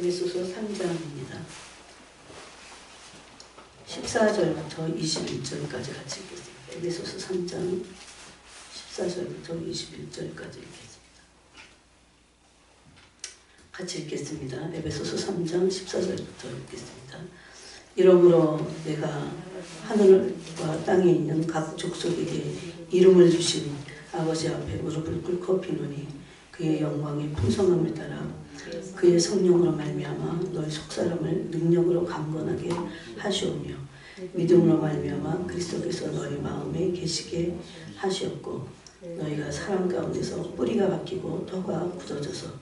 에베소서 3장입니다. 14절부터 21절까지 같이 읽겠습니다. 에베소서 3장 14절부터 21절까지 읽겠습니다. 같이 읽겠습니다. 에베소서 3장 14절부터 읽겠습니다. 이러므로 내가 하늘과 땅에 있는 각 족속에게 이름을 주신 아버지 앞에 무릎을 꿇고 비노니 그의 영광의 풍성함을 따라 그의 성령으로 말미암아 너희 속사람을 능력으로 강건하게 하시오며 믿음으로 말미암아 그리스도께서 너희 마음에 계시게 하시었고 너희가 사랑 가운데서 뿌리가 박히고 터가 굳어져서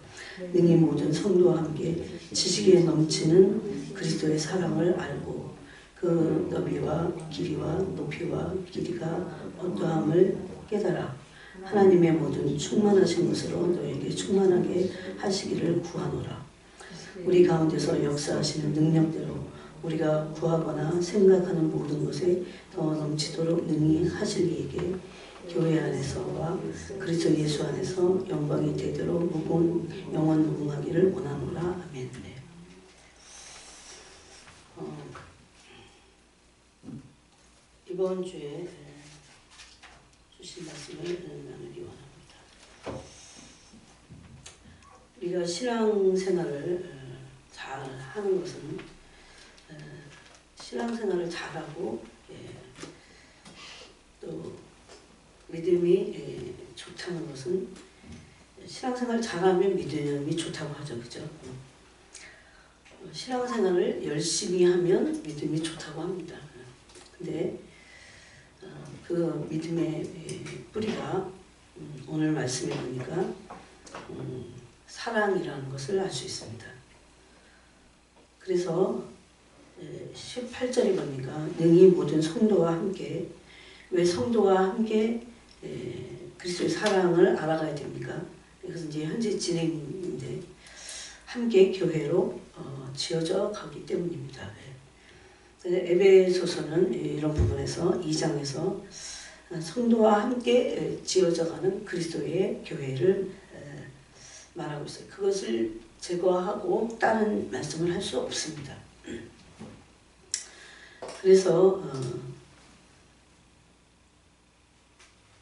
능히 모든 성도와 함께 지식에 넘치는 그리스도의 사랑을 알고 그 너비와 길이와 높이와 길이가 어떠함을 깨달아 하나님의 모든 충만하신 것으로 너에게 충만하게 하시기를 구하노라. 우리 가운데서 역사하시는 능력대로 우리가 구하거나 생각하는 모든 것에 더 넘치도록 능히 하실 이에게 교회 안에서와 그리스도 예수 안에서 영광이 되도록 영원 무궁하기를 원하노라. 아멘. 이번 주에 주신 말씀을 나누기 원합니다. 우리가 신앙생활을 잘 하는 것은 신앙생활을 잘하고 또 믿음이 좋다는 것은 신앙생활을 잘하면 믿음이 좋다고 하죠. 그죠? 신앙생활을 열심히 하면 믿음이 좋다고 합니다. 근데 그 믿음의 뿌리가 오늘 말씀에 보니까 사랑이라는 것을 알 수 있습니다. 그래서 18절에 보니까 능히 모든 성도와 함께, 왜 성도와 함께 그리스도의 사랑을 알아가야 됩니까? 이것은 이제 현재 진행인데 함께 교회로 지어져 가기 때문입니다. 에베소서는 이런 부분에서 2장에서 성도와 함께 지어져가는 그리스도의 교회를 말하고 있어요. 그것을 제거하고 다른 말씀을 할 수 없습니다. 그래서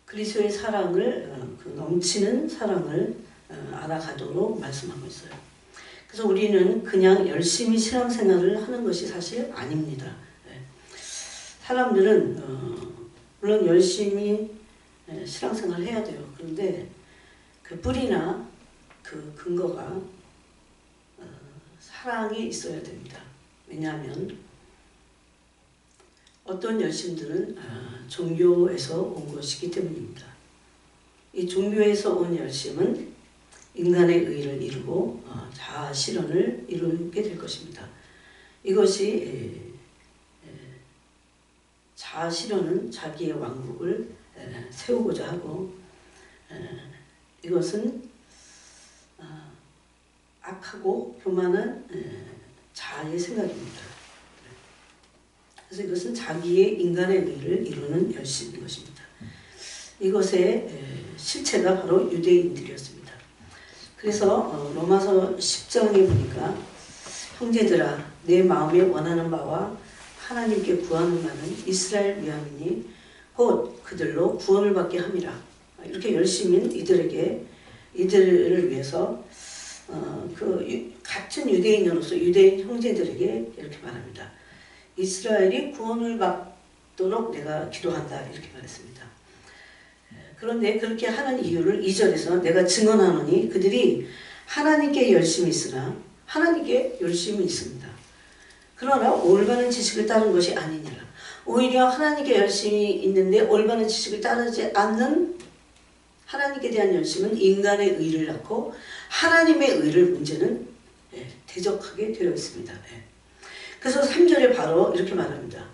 그리스도의 사랑을 그 넘치는 사랑을 알아가도록 말씀하고 있어요. 그래서 우리는 그냥 열심히 신앙생활을 하는 것이 사실 아닙니다. 사람들은 물론 열심히 신앙생활을 해야 돼요. 그런데 그 뿌리나 그 근거가 사랑에 있어야 됩니다. 왜냐하면 어떤 열심들은 종교에서 온 것이기 때문입니다. 이 종교에서 온 열심은 인간의 의를 이루고 자아 실현을 이루게 될 것입니다. 이것이 자아 실현은 자기의 왕국을 세우고자 하고 이것은 악하고 교만한 자아의 생각입니다. 그래서 이것은 자기의 인간의 의를 이루는 열심인 것입니다. 이것의 실체가 바로 유대인들이었습니다. 그래서 로마서 10장에 보니까 형제들아 내 마음에 원하는 바와 하나님께 구하는 바는 이스라엘 미함이니 곧 그들로 구원을 받게 함이라. 이렇게 열심인 이들을 위해서 같은 유대인으로서 유대인 형제들에게 이렇게 말합니다. 이스라엘이 구원을 받도록 내가 기도한다 이렇게 말했습니다. 그런데 그렇게 하는 이유를 2절에서 내가 증언하노니 그들이 하나님께 열심히 있으나 하나님께 열심히 있습니다. 그러나 올바른 지식을 따른 것이 아니니라. 오히려 하나님께 열심히 있는데 올바른 지식을 따르지 않는 하나님께 대한 열심은 인간의 의를 낳고 하나님의 의를 문제는 대적하게 되어 있습니다. 그래서 3절에 바로 이렇게 말합니다.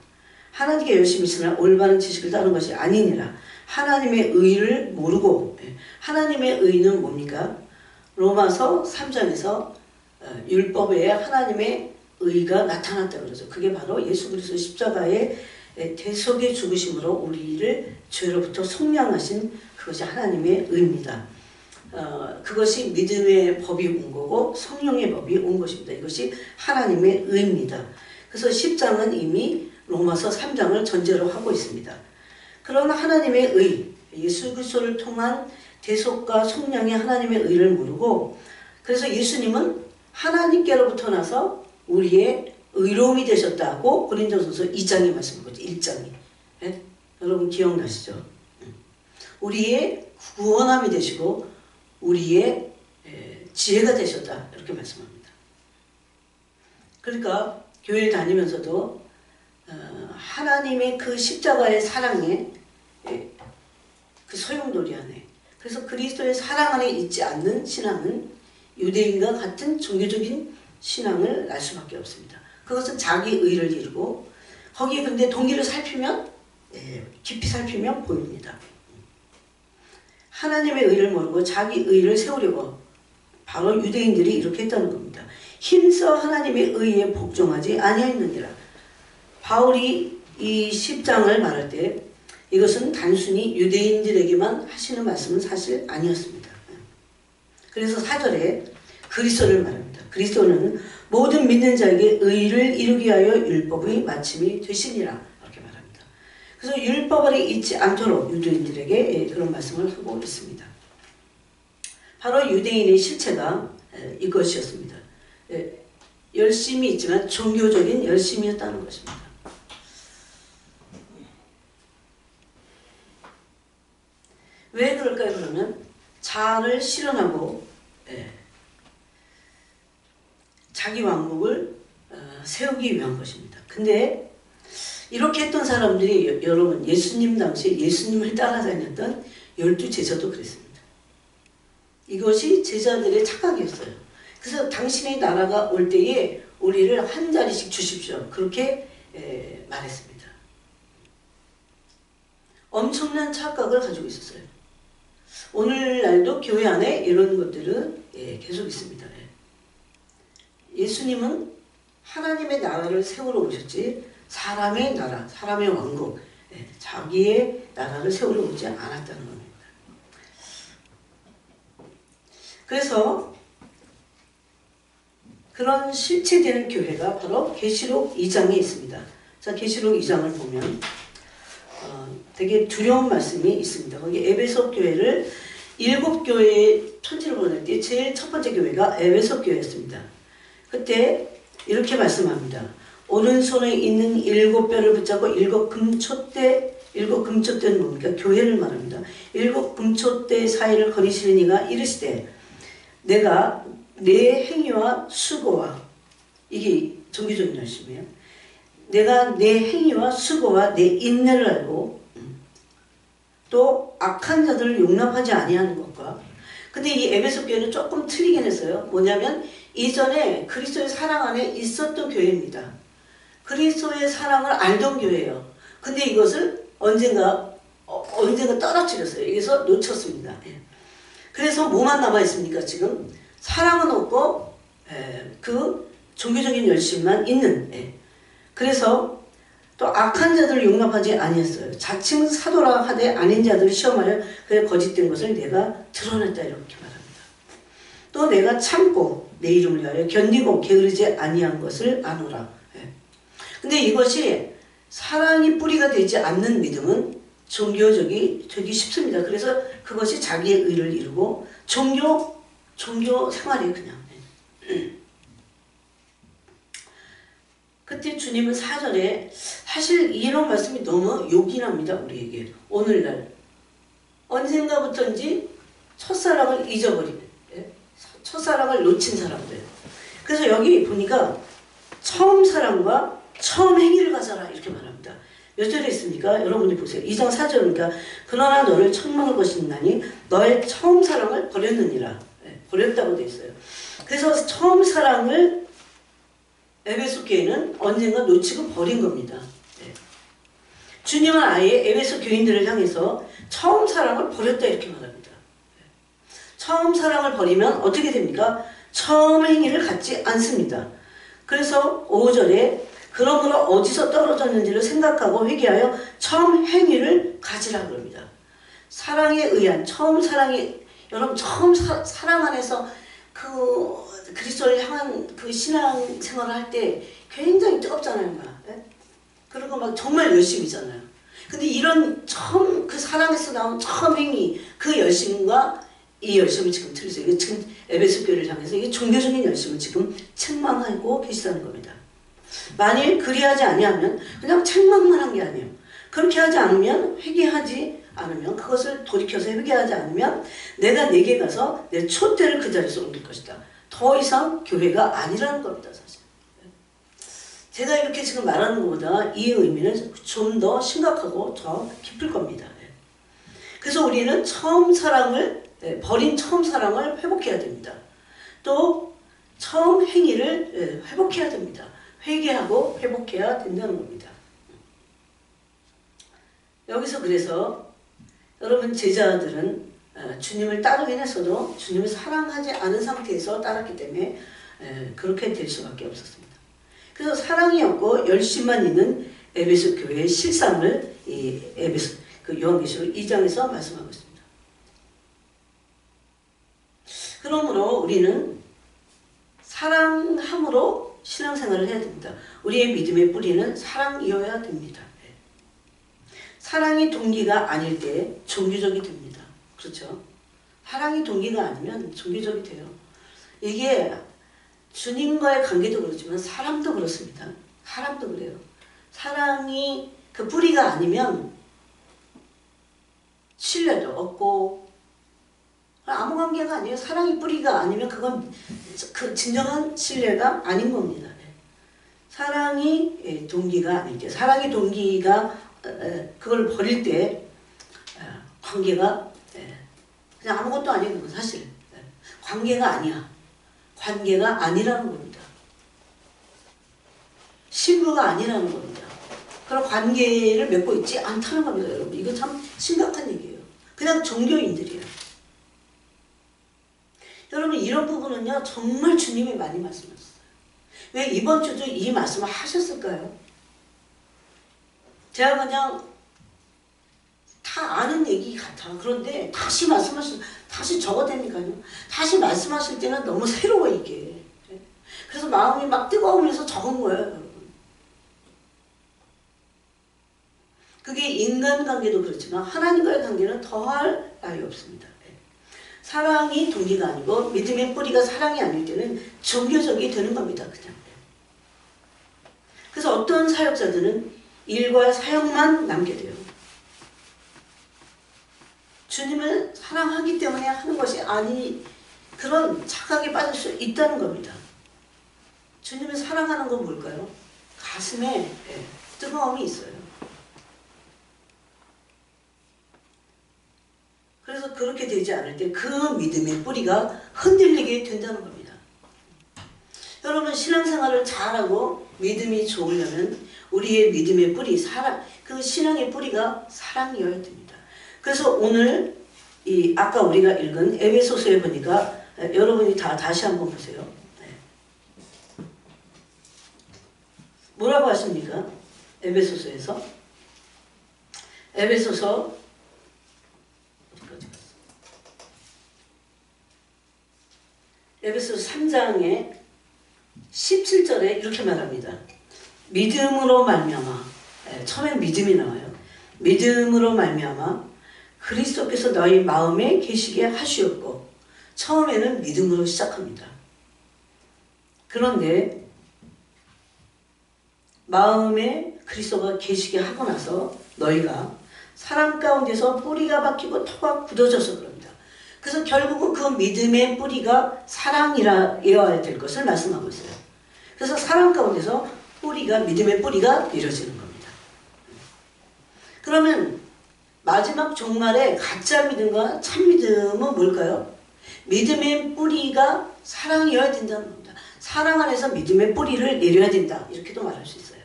하나님께 열심히 있으나 올바른 지식을 따른 것이 아니니라. 하나님의 의를 모르고 하나님의 의는 뭡니까? 로마서 3장에서 율법에 하나님의 의가 나타났다 그러죠. 그게 바로 예수 그리스도 십자가의 대속의 죽으심으로 우리를 죄로부터 속량하신 그것이 하나님의 의입니다. 그것이 믿음의 법이 온 거고 성령의 법이 온 것입니다. 이것이 하나님의 의입니다. 그래서 10장은 이미 로마서 3장을 전제로 하고 있습니다. 그런 하나님의 의, 예수 그리스도를 통한 대속과 속량의 하나님의 의를 모르고, 그래서 예수님은 하나님께로부터 나서 우리의 의로움이 되셨다고 고린도전서 2장이 말씀한 거죠. 1장이. 네? 여러분 기억나시죠? 우리의 구원함이 되시고 우리의 지혜가 되셨다, 이렇게 말씀합니다. 그러니까 교회를 다니면서도 하나님의 그 십자가의 사랑에 그 소용돌이 안에, 그래서 그리스도의 사랑 안에 있지 않는 신앙은 유대인과 같은 종교적인 신앙을 날 수밖에 없습니다. 그것은 자기 의를 이루고, 거기에 근데 동기를 살피면, 깊이 살피면 보입니다. 하나님의 의를 모르고 자기 의를 세우려고 바로 유대인들이 이렇게 했다는 겁니다. 힘써 하나님의 의에 복종하지 아니하였느니라. 바울이 이 10장을 말할 때 이것은 단순히 유대인들에게만 하시는 말씀은 사실 아니었습니다. 그래서 4절에 그리스도를 말합니다. 그리스도는 모든 믿는 자에게 의를 이루기 위하여 율법의 마침이 되시니라, 이렇게 말합니다. 그래서 율법 아래 있지 않도록 유대인들에게 그런 말씀을 하고 있습니다. 바로 유대인의 실체가 이것이었습니다. 열심이 있지만 종교적인 열심이었다는 것입니다. 왜 그럴까요? 그러면 자아를 실현하고 자기 왕국을 세우기 위한 것입니다. 근데 이렇게 했던 사람들이, 여러분 예수님 당시에 예수님을 따라다녔던 12제자도 그랬습니다. 이것이 제자들의 착각이었어요. 그래서 당신의 나라가 올 때에 우리를 한 자리씩 주십시오, 그렇게 말했습니다. 엄청난 착각을 가지고 있었어요. 오늘날도 교회 안에 이런 것들은 계속 있습니다. 예수님은 하나님의 나라를 세우러 오셨지 사람의 나라, 사람의 왕국, 자기의 나라를 세우러 오지 않았다는 겁니다. 그래서 그런 실체되는 교회가 바로 계시록 2장에 있습니다. 자, 계시록 2장을 보면 되게 두려운 말씀이 있습니다. 거기 에베소 교회를 7교회의 편지를 보낼 때 제일 첫 번째 교회가 에베소 교회였습니다. 그때 이렇게 말씀합니다. 오른손에 있는 7뼈를 붙잡고 7금초대는 뭡니까? 교회를 말합니다. 7금초대 사이를 거니시는 이가 이르시되 내가 내 행위와 수고와, 이게 종교적인 말씀이에요. 내가 내 행위와 수고와 내 인내를 알고 또 악한 자들을 용납하지 아니하는 것과, 근데 이 에베소 교회는 조금 틀리긴 했어요. 뭐냐면 이전에 그리스도의 사랑 안에 있었던 교회입니다. 그리스도의 사랑을 알던 교회예요. 근데 이것을 언젠가 떨어뜨렸어요. 여기서 놓쳤습니다. 그래서 뭐만 남아있습니까? 지금 사랑은 없고 그 종교적인 열심만 있는, 그래서 또 악한 자들을 용납하지 아니했어요. 자칭 사도라 하되 아닌 자들을 시험하려 그의 거짓된 것을 내가 드러냈다, 이렇게 말합니다. 또 내가 참고 내 이름을 위하여 견디고 게으르지 아니한 것을 아노라. 근데 이것이 사랑이 뿌리가 되지 않는 믿음은 종교적이 되기 쉽습니다. 그래서 그것이 자기의 의를 이루고 종교 생활이에요, 그냥. 그때 주님은 4절에 사실 이런 말씀이 너무 요긴합니다, 우리에게. 오늘날 언젠가부터인지 첫사랑을 잊어버린, 첫사랑을 놓친 사람들. 그래서 여기 보니까 처음 사랑과 처음 행위를 가져라, 이렇게 말합니다. 몇 절에 있습니까? 여러분이 보세요. 2장 4절이니까 그러나 너를 책망할 것이 있나니 너의 처음 사랑을 버렸느니라. 버렸다고 되어 있어요. 그래서 처음 사랑을 에베소 교회는 언젠가 놓치고 버린 겁니다. 주님은 아예 에베소 교인들을 향해서 처음 사랑을 버렸다, 이렇게 말합니다. 처음 사랑을 버리면 어떻게 됩니까? 처음 행위를 갖지 않습니다. 그래서 5절에 그러므로 어디서 떨어졌는지를 생각하고 회개하여 처음 행위를 가지라 그럽니다. 사랑에 의한 처음 사랑이 여러분 처음 사랑 안에서 그 그리스도를 향한 그 신앙 생활을 할 때 굉장히 뜨겁잖아요. 예? 그리고 막 정말 열심이잖아요. 근데 이런 처음 그 사랑에서 나온 처음 행위 그 열심과 이 열심은 지금 틀리죠. 이게 지금 에베소 교회를 향해서 이게 종교적인 열심을 지금 책망하고 계시다는 겁니다. 만일 그리하지 아니하면 그냥 책망만 한 게 아니에요. 그렇게 하지 않으면 회개하지 않으면 그것을 돌이켜서 회개하지 않으면 내가 내게 가서 내 촛대를 그 자리에서 옮길 것이다. 더 이상 교회가 아니라는 겁니다. 사실. 제가 이렇게 지금 말하는 것보다 이 의미는 좀 더 심각하고 더 깊을 겁니다. 그래서 우리는 처음 사랑을 버린 처음 사랑을 회복해야 됩니다. 또 처음 행위를 회복해야 됩니다. 회개하고 회복해야 된다는 겁니다. 여기서 그래서 여러분 제자들은 주님을 따르긴 했어도 주님을 사랑하지 않은 상태에서 따랐기 때문에 그렇게 될 수밖에 없었습니다. 그래서 사랑이 없고 열심만 있는 에베소 교회의 실상을 이 에베소 그 요한계시록 2장에서 말씀하고 있습니다. 그러므로 우리는 사랑함으로 신앙생활을 해야 됩니다. 우리의 믿음의 뿌리는 사랑이어야 됩니다. 사랑이 동기가 아닐 때 종교적이 됩니다. 그렇죠? 사랑이 동기가 아니면 종교적이 돼요. 이게 주님과의 관계도 그렇지만 사람도 그렇습니다. 사람도 그래요. 사랑이 그 뿌리가 아니면 신뢰도 없고 아무 관계가 아니에요. 사랑이 뿌리가 아니면 그건 그 진정한 신뢰가 아닌 겁니다. 사랑이 동기가 아닐 때, 사랑이 동기가 그걸 버릴 때 관계가 그냥 아무것도 아니에요. 사실 관계가 아니야. 관계가 아니라는 겁니다. 신부가 아니라는 겁니다. 그런 관계를 맺고 있지 않다는 겁니다. 여러분 이거 참 심각한 얘기예요. 그냥 종교인들이에요. 여러분 이런 부분은요 정말 주님이 많이 말씀하셨어요. 왜 이번 주도 이 말씀을 하셨을까요? 제가 그냥 다 아는 얘기 같아. 그런데 다시 다시 적어대니까요. 다시 말씀하실 때는 너무 새로워 이게. 그래서 마음이 막 뜨거우면서 적은 거예요. 여러분. 그게 인간관계도 그렇지만 하나님과의 관계는 더할 나위 없습니다. 사랑이 동기가 아니고 믿음의 뿌리가 사랑이 아닐 때는 종교적이 되는 겁니다. 그냥. 그래서 어떤 사역자들은 일과 사역만 남게 돼요. 주님을 사랑하기 때문에 하는 것이 아니 그런 착각에 빠질 수 있다는 겁니다. 주님을 사랑하는 건 뭘까요? 가슴에 뜨거움이 있어요. 그래서 그렇게 되지 않을 때 그 믿음의 뿌리가 흔들리게 된다는 겁니다. 여러분 신앙생활을 잘하고 믿음이 좋으려면 우리의 믿음의 뿌리, 그 신앙의 뿌리가 사랑이어야 됩니다. 그래서 오늘 아까 우리가 읽은 에베소서에 보니까 여러분이 다시 한번 보세요. 뭐라고 하십니까? 에베소서 3장에 17절에 이렇게 말합니다. 믿음으로 말미암아 처음엔 믿음이 나와요. 믿음으로 말미암아 그리스도께서 너희 마음에 계시게 하시었고 처음에는 믿음으로 시작합니다. 그런데 마음에 그리스도가 계시게 하고 나서 너희가 사랑 가운데서 뿌리가 박히고 토가 굳어져서 그럽니다. 그래서 결국은 그 믿음의 뿌리가 사랑이어야 될 것을 말씀하고 있어요. 그래서 사랑 가운데서 믿음의 뿌리가 내려지는 겁니다. 그러면 마지막 종말에 가짜 믿음과 참 믿음은 뭘까요? 믿음의 뿌리가 사랑이어야 된다는 겁니다. 사랑 안에서 믿음의 뿌리를 내려야 된다. 이렇게도 말할 수 있어요.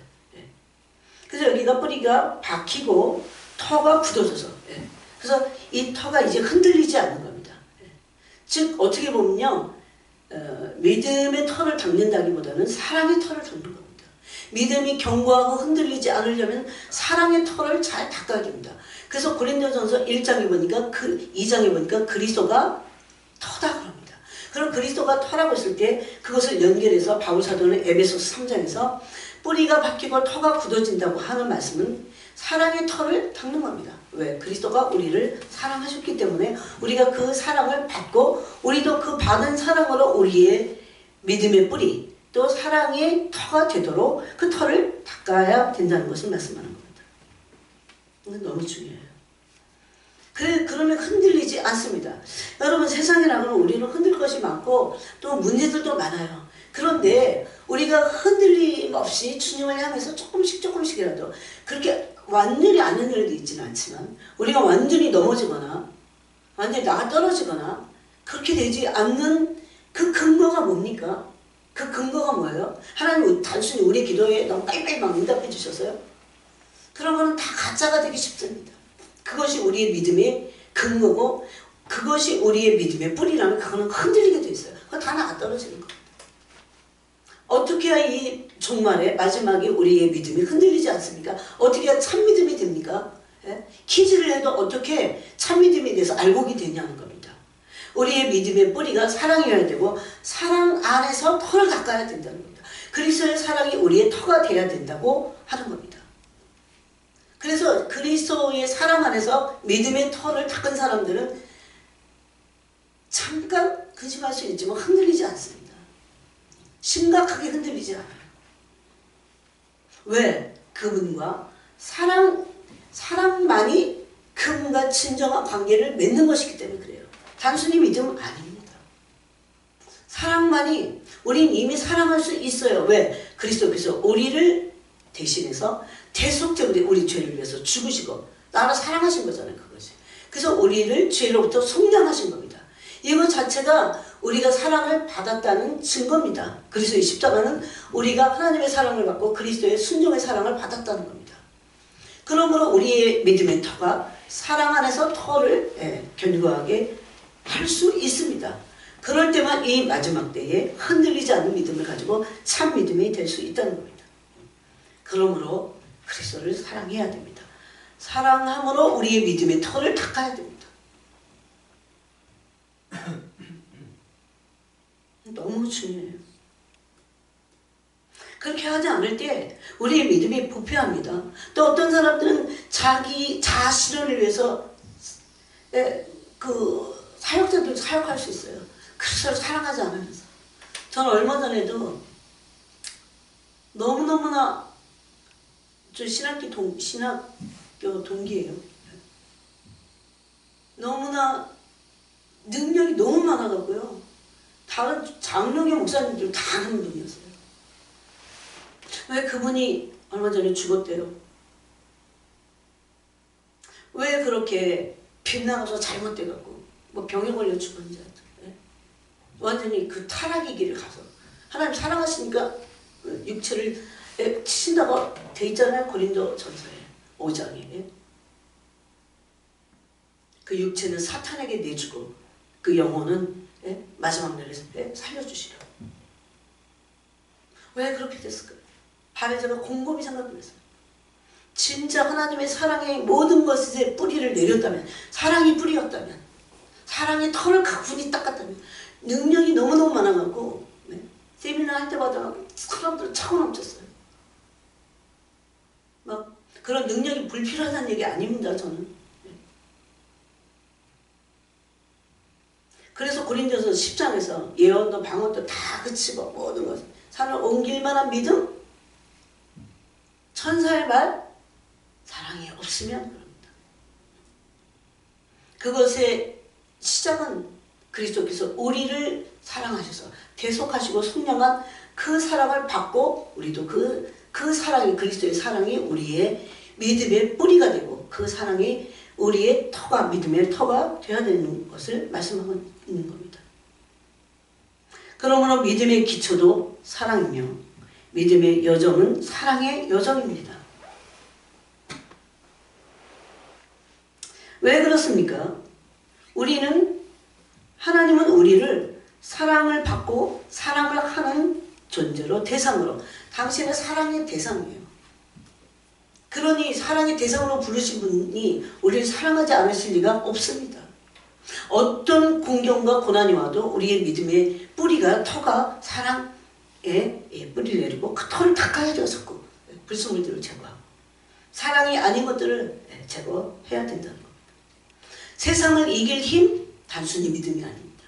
그래서 여기가 뿌리가 박히고 터가 굳어져서 그래서 이 터가 이제 흔들리지 않는 겁니다. 즉 어떻게 보면요 믿음의 터를 닦는다기보다는 사랑의 터를 닦는 겁니다. 믿음이 견고하고 흔들리지 않으려면 사랑의 터를 잘 닦아야 됩니다. 그래서 고린도전서 1장에 보니까 2장에 보니까 그리스도가 터다 그럽니다. 그럼 그리스도가 터라고 했을 때 그것을 연결해서 바울 사도는 에베소서 3장에서 뿌리가 박히고 터가 굳어진다고 하는 말씀은 사랑의 터를 닦는 겁니다. 왜? 그리스도가 우리를 사랑하셨기 때문에 우리가 그 사랑을 받고 우리도 그 받은 사랑으로 우리의 믿음의 뿌리 또 사랑의 터가 되도록 그 터를 닦아야 된다는 것을 말씀하는 겁니다. 이건 너무 중요해요. 그러면 흔들리지 않습니다. 여러분 세상이라면 우리는 흔들 것이 많고 또 문제들도 많아요. 그런데 우리가 흔들림 없이 주님을 향해서 조금씩이라도 그렇게 완전히 안 흔들려도 있지는 않지만 우리가 완전히 넘어지거나 완전히 나가 떨어지거나 그렇게 되지 않는 그 근거가 뭡니까? 그 근거가 뭐예요? 하나님 단순히 우리 기도에 너무 빨리빨리 막 응답해 주셔서요? 그런 거는 다 가짜가 되기 쉽습니다. 그것이 우리의 믿음의 근거고 그것이 우리의 믿음의 뿌리라면 그거는 흔들리게 돼 있어요. 그거 다 나가 떨어지는 겁니다. 어떻게 해야 이 종말에 마지막에 우리의 믿음이 흔들리지 않습니까? 어떻게 해야 참 믿음이 됩니까? 예? 퀴즈를 해도 어떻게 참 믿음에 대해서 알고게 되냐는 겁니다. 우리의 믿음의 뿌리가 사랑이어야 되고 사랑 안에서 터를 닦아야 된다는 겁니다. 그리스도의 사랑이 우리의 터가 돼야 된다고 하는 겁니다. 그래서 그리스도의 사랑 안에서 믿음의 터를 닦은 사람들은 잠깐 근심할 수 있지만 흔들리지 않습니다. 심각하게 흔들리지 않아요. 왜? 그분과 사랑만이 그분과 진정한 관계를 맺는 것이기 때문에 그래요. 단순히 믿음은 아닙니다. 사랑만이 우린 이미 사랑할 수 있어요. 왜? 그리스도께서 우리를 대신해서 대속적으로 우리 죄를 위해서 죽으시고 나를 사랑하신 거잖아요. 그것이. 그래서 우리를 죄로부터 속량하신 겁니다. 이것 자체가 우리가 사랑을 받았다는 증거입니다. 그리스도의 십자가는 우리가 하나님의 사랑을 받고 그리스도의 순종의 사랑을 받았다는 겁니다. 그러므로 우리의 믿음의 터가 사랑 안에서 터를 견고하게 할 수 있습니다. 그럴 때만 이 마지막 때에 흔들리지 않는 믿음을 가지고 참 믿음이 될 수 있다는 겁니다. 그러므로 그리스도를 사랑해야 됩니다. 사랑함으로 우리의 믿음의 터를 닦아야 됩니다. 너무 중요해요. 그렇게 하지 않을 때 우리의 믿음이 부패합니다. 또 어떤 사람들은 자기 자신을 위해서 그 사역자들 사역할 수 있어요. 그리스도를 사랑하지 않으면서. 저는 얼마 전에도 너무너무나 저 신학교 동기예요. 너무나 능력이 너무 많아갖고요. 다른 장로교 목사님들 다 아는 분이었어요. 왜 그분이 얼마 전에 죽었대요? 왜 그렇게 빗나가서 잘못돼갖고 뭐 병에 걸려 죽었는지 알죠? 완전히 그 타락의 길을 가서 하나님 사랑하시니까 육체를 치신다고 돼 있잖아요. 고린도 전서에 5장에. 그 육체는 사탄에게 내주고 그 영혼은 마지막 날에 살려주시려. 왜 그렇게 됐을까요? 밤에 제가 곰곰이 생각을 했어요. 진짜 하나님의 사랑의 모든 것에 뿌리를 내렸다면, 사랑이 뿌리였다면, 사랑의 털을 가분히 닦았다면, 능력이 너무너무 많아갖고 세미나 할 때마다 사람들 차고 넘쳤어요. 막 그런 능력이 불필요하다는 얘기 아닙니다. 저는. 그래서 고린도서 10장에서 예언도 방언도 다 그치고 모든 것 산을 옮길 만한 믿음, 천사의 말, 사랑이 없으면 그럽니다. 그것의 시작은 그리스도께서 우리를 사랑하셔서 대속하시고 속량한 그 사랑을 받고 우리도 그 사랑이 그리스도의 사랑이 우리의 믿음의 뿌리가 되고 그 사랑이 우리의 터가 믿음의 터가 되어야 되는 것을 말씀하고 있는 겁니다. 그러므로 믿음의 기초도 사랑이며 믿음의 여정은 사랑의 여정입니다. 왜 그렇습니까? 하나님은 우리를 사랑을 받고 사랑을 하는 존재로 대상으로 당신은 사랑의 대상이에요. 그러니 사랑의 대상으로 부르신 분이 우리를 사랑하지 않으실 리가 없습니다. 어떤 공경과 고난이 와도 우리의 믿음의 뿌리가, 터가 사랑에 뿌리를 내리고 그 터를 닦아야 돼요. 자꾸 불순물들을 제거하고 사랑이 아닌 것들을 제거해야 된다는 겁니다. 세상을 이길 힘 단순히 믿음이 아닙니다.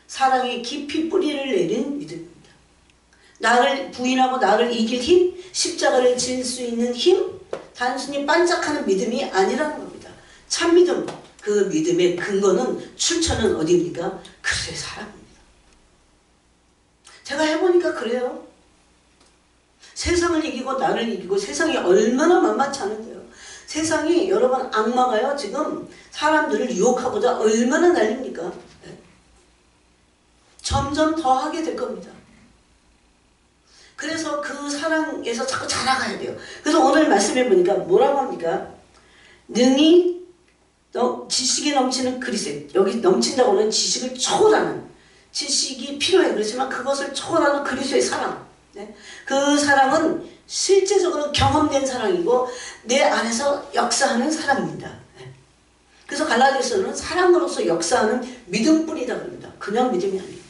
사랑에 깊이 뿌리를 내린 믿음입니다. 나를 부인하고 나를 이길 힘, 십자가를 질 수 있는 힘, 단순히 반짝하는 믿음이 아니라는 겁니다. 참 믿음, 그 믿음의 근거는, 출처는 어디입니까? 그리스도의 사랑입니다. 제가 해보니까 그래요. 세상을 이기고 나를 이기고, 세상이 얼마나 만만치 않은데요. 세상이 여러분, 악마가요 지금 사람들을 유혹하고자 얼마나 난립니까? 점점 더 하게 될 겁니다. 그래서 그 사랑에서 자꾸 자라가야 돼요. 그래서 오늘 말씀해 보니까 뭐라고 합니까? 능히 지식이 넘치는 그리스도, 여기 넘친다고 하는 지식을 초월하는, 지식이 필요해. 그렇지만 그것을 초월하는 그리스도의 사랑. 그 사랑은 실제적으로 경험된 사랑이고 내 안에서 역사하는 사랑입니다. 그래서 갈라디아서는 사랑으로서 역사하는 믿음 뿐이다 그럽니다. 그냥 믿음이 아니에요.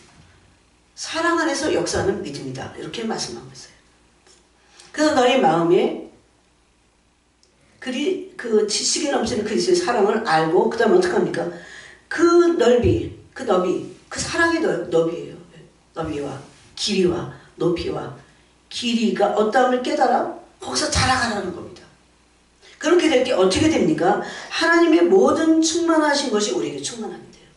사랑 안에서 역사하는 믿음이다. 이렇게 말씀하고 있어요. 그래서 너희 마음에 그 지식에 넘치는 그리스도의 사랑을 알고, 그 다음에 어떡합니까? 그 넓이, 그 너비, 그 사랑의 너비예요. 너비와 길이와 높이와 길이가 어떠함을 깨달아 거기서 자라가라는 겁니다. 그렇게 될 게 어떻게 됩니까? 하나님의 모든 충만하신 것이 우리에게 충만하면 돼요.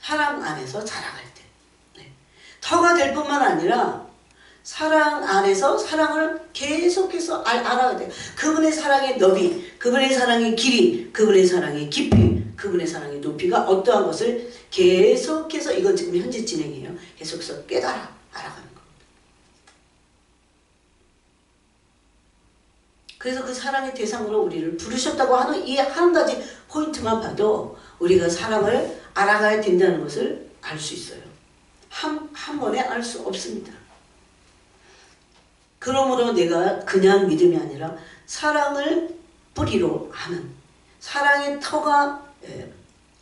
사랑 안에서 자라갈 때. 터가 될 뿐만 아니라 사랑 안에서 사랑을 계속해서 알아야 돼요. 그분의 사랑의 너비, 그분의 사랑의 길이, 그분의 사랑의 깊이, 그분의 사랑의 높이가 어떠한 것을 계속해서, 이건 지금 현재 진행이에요. 계속해서 깨달아 알아가는 겁니다. 그래서 그 사랑의 대상으로 우리를 부르셨다고 하는 이 한 가지 포인트만 봐도 우리가 사랑을 알아가야 된다는 것을 알 수 있어요. 한 번에 알 수 없습니다. 그러므로 내가 그냥 믿음이 아니라 사랑을 뿌리로 하는, 사랑의 터가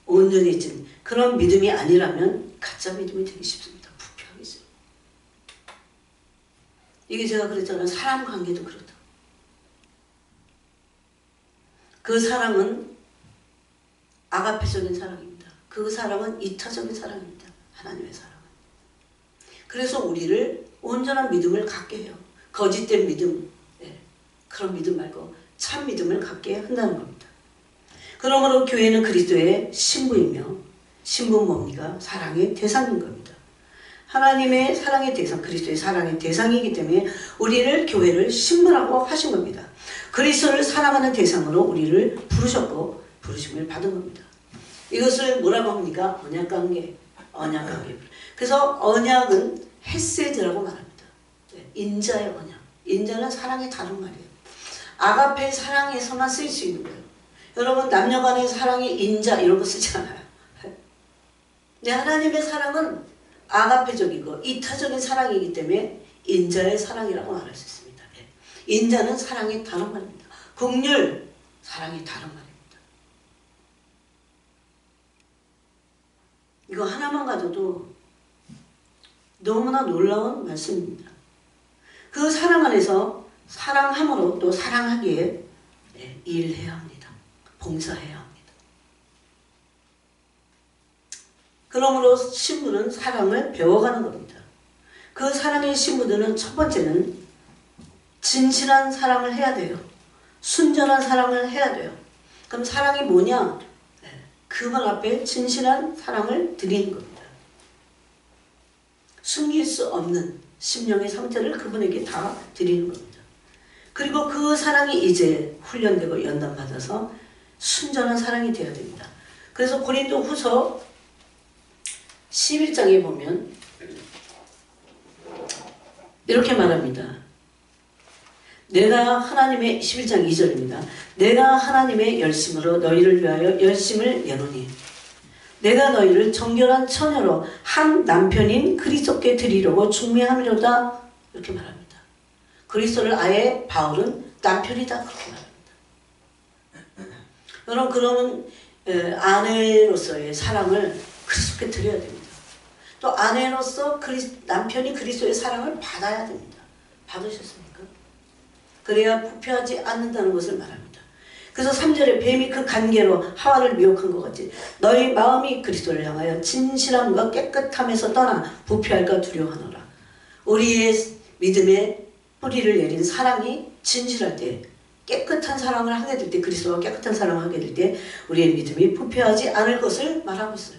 온전히 진 그런 믿음이 아니라면 가짜 믿음이 되기 쉽습니다. 부패하겠어요. 이게 제가 그랬잖아요. 사람 관계도 그렇다. 그 사랑은 아가페적인 사랑입니다. 그 사랑은 이타적인 사랑입니다. 하나님의 사랑은. 그래서 우리를 온전한 믿음을 갖게 해요. 거짓된 믿음, 그런 믿음 말고 참 믿음을 갖게 한다는 겁니다. 그러므로 교회는 그리스도의 신부이며, 신부는 뭡니까? 사랑의 대상인 겁니다. 하나님의 사랑의 대상, 그리스도의 사랑의 대상이기 때문에 우리를, 교회를 신부라고 하신 겁니다. 그리스도를 사랑하는 대상으로 우리를 부르셨고 부르심을 받은 겁니다. 이것을 뭐라고 합니까? 언약관계, 언약관계. 그래서 언약은 헤세드라고 말합니다. 인자의 언약. 인자는 사랑의 다른 말이에요. 아가페 사랑에서만 쓸 수 있는 거예요. 여러분, 남녀 간의 사랑이 인자 이런 거 쓰지 않아요. 근데 하나님의 사랑은 아가페적이고 이타적인 사랑이기 때문에 인자의 사랑이라고 말할 수 있습니다. 인자는 사랑의 다른 말입니다. 긍휼, 사랑의 다른 말입니다. 이거 하나만 가져도 너무나 놀라운 말씀입니다. 그 사랑 안에서 사랑함으로 또 사랑하기에 일해야 합니다. 봉사해야 합니다. 그러므로 신부는 사랑을 배워가는 겁니다. 그 사랑의 신부들은 첫 번째는 진실한 사랑을 해야 돼요. 순전한 사랑을 해야 돼요. 그럼 사랑이 뭐냐? 그분 앞에 진실한 사랑을 드리는 겁니다. 숨길 수 없는 심령의 상태를 그분에게 다 드리는 겁니다. 그리고 그 사랑이 이제 훈련되고 연단받아서 순전한 사랑이 되어야 됩니다. 그래서 고린도 후서 11장에 보면 이렇게 말합니다. 내가 하나님의 11장 2절입니다. 내가 하나님의 열심으로 너희를 위하여 열심을 내노니 내가 너희를 정결한 처녀로 한 남편인 그리스도께 드리려고 중매함이로다. 이렇게 말합니다. 그리스도를 아예 바울은 남편이다. 그렇게 말합니다. 여러분, 그러면 아내로서의 사랑을 그리스도께 드려야 됩니다. 또 아내로서 남편이 그리스도의 사랑을 받아야 됩니다. 받으셨습니까? 그래야 부패하지 않는다는 것을 말합니다. 그래서 3절에 뱀이 그 간계로 하와를 미혹한 것 같이 너희 마음이 그리스도를 향하여 진실함과 깨끗함에서 떠나 부패할까 두려워하노라. 우리의 믿음의 뿌리를 내린 사랑이 진실할 때, 깨끗한 사랑을 하게 될 때, 그리스도와 깨끗한 사랑을 하게 될 때 우리의 믿음이 부패하지 않을 것을 말하고 있어요.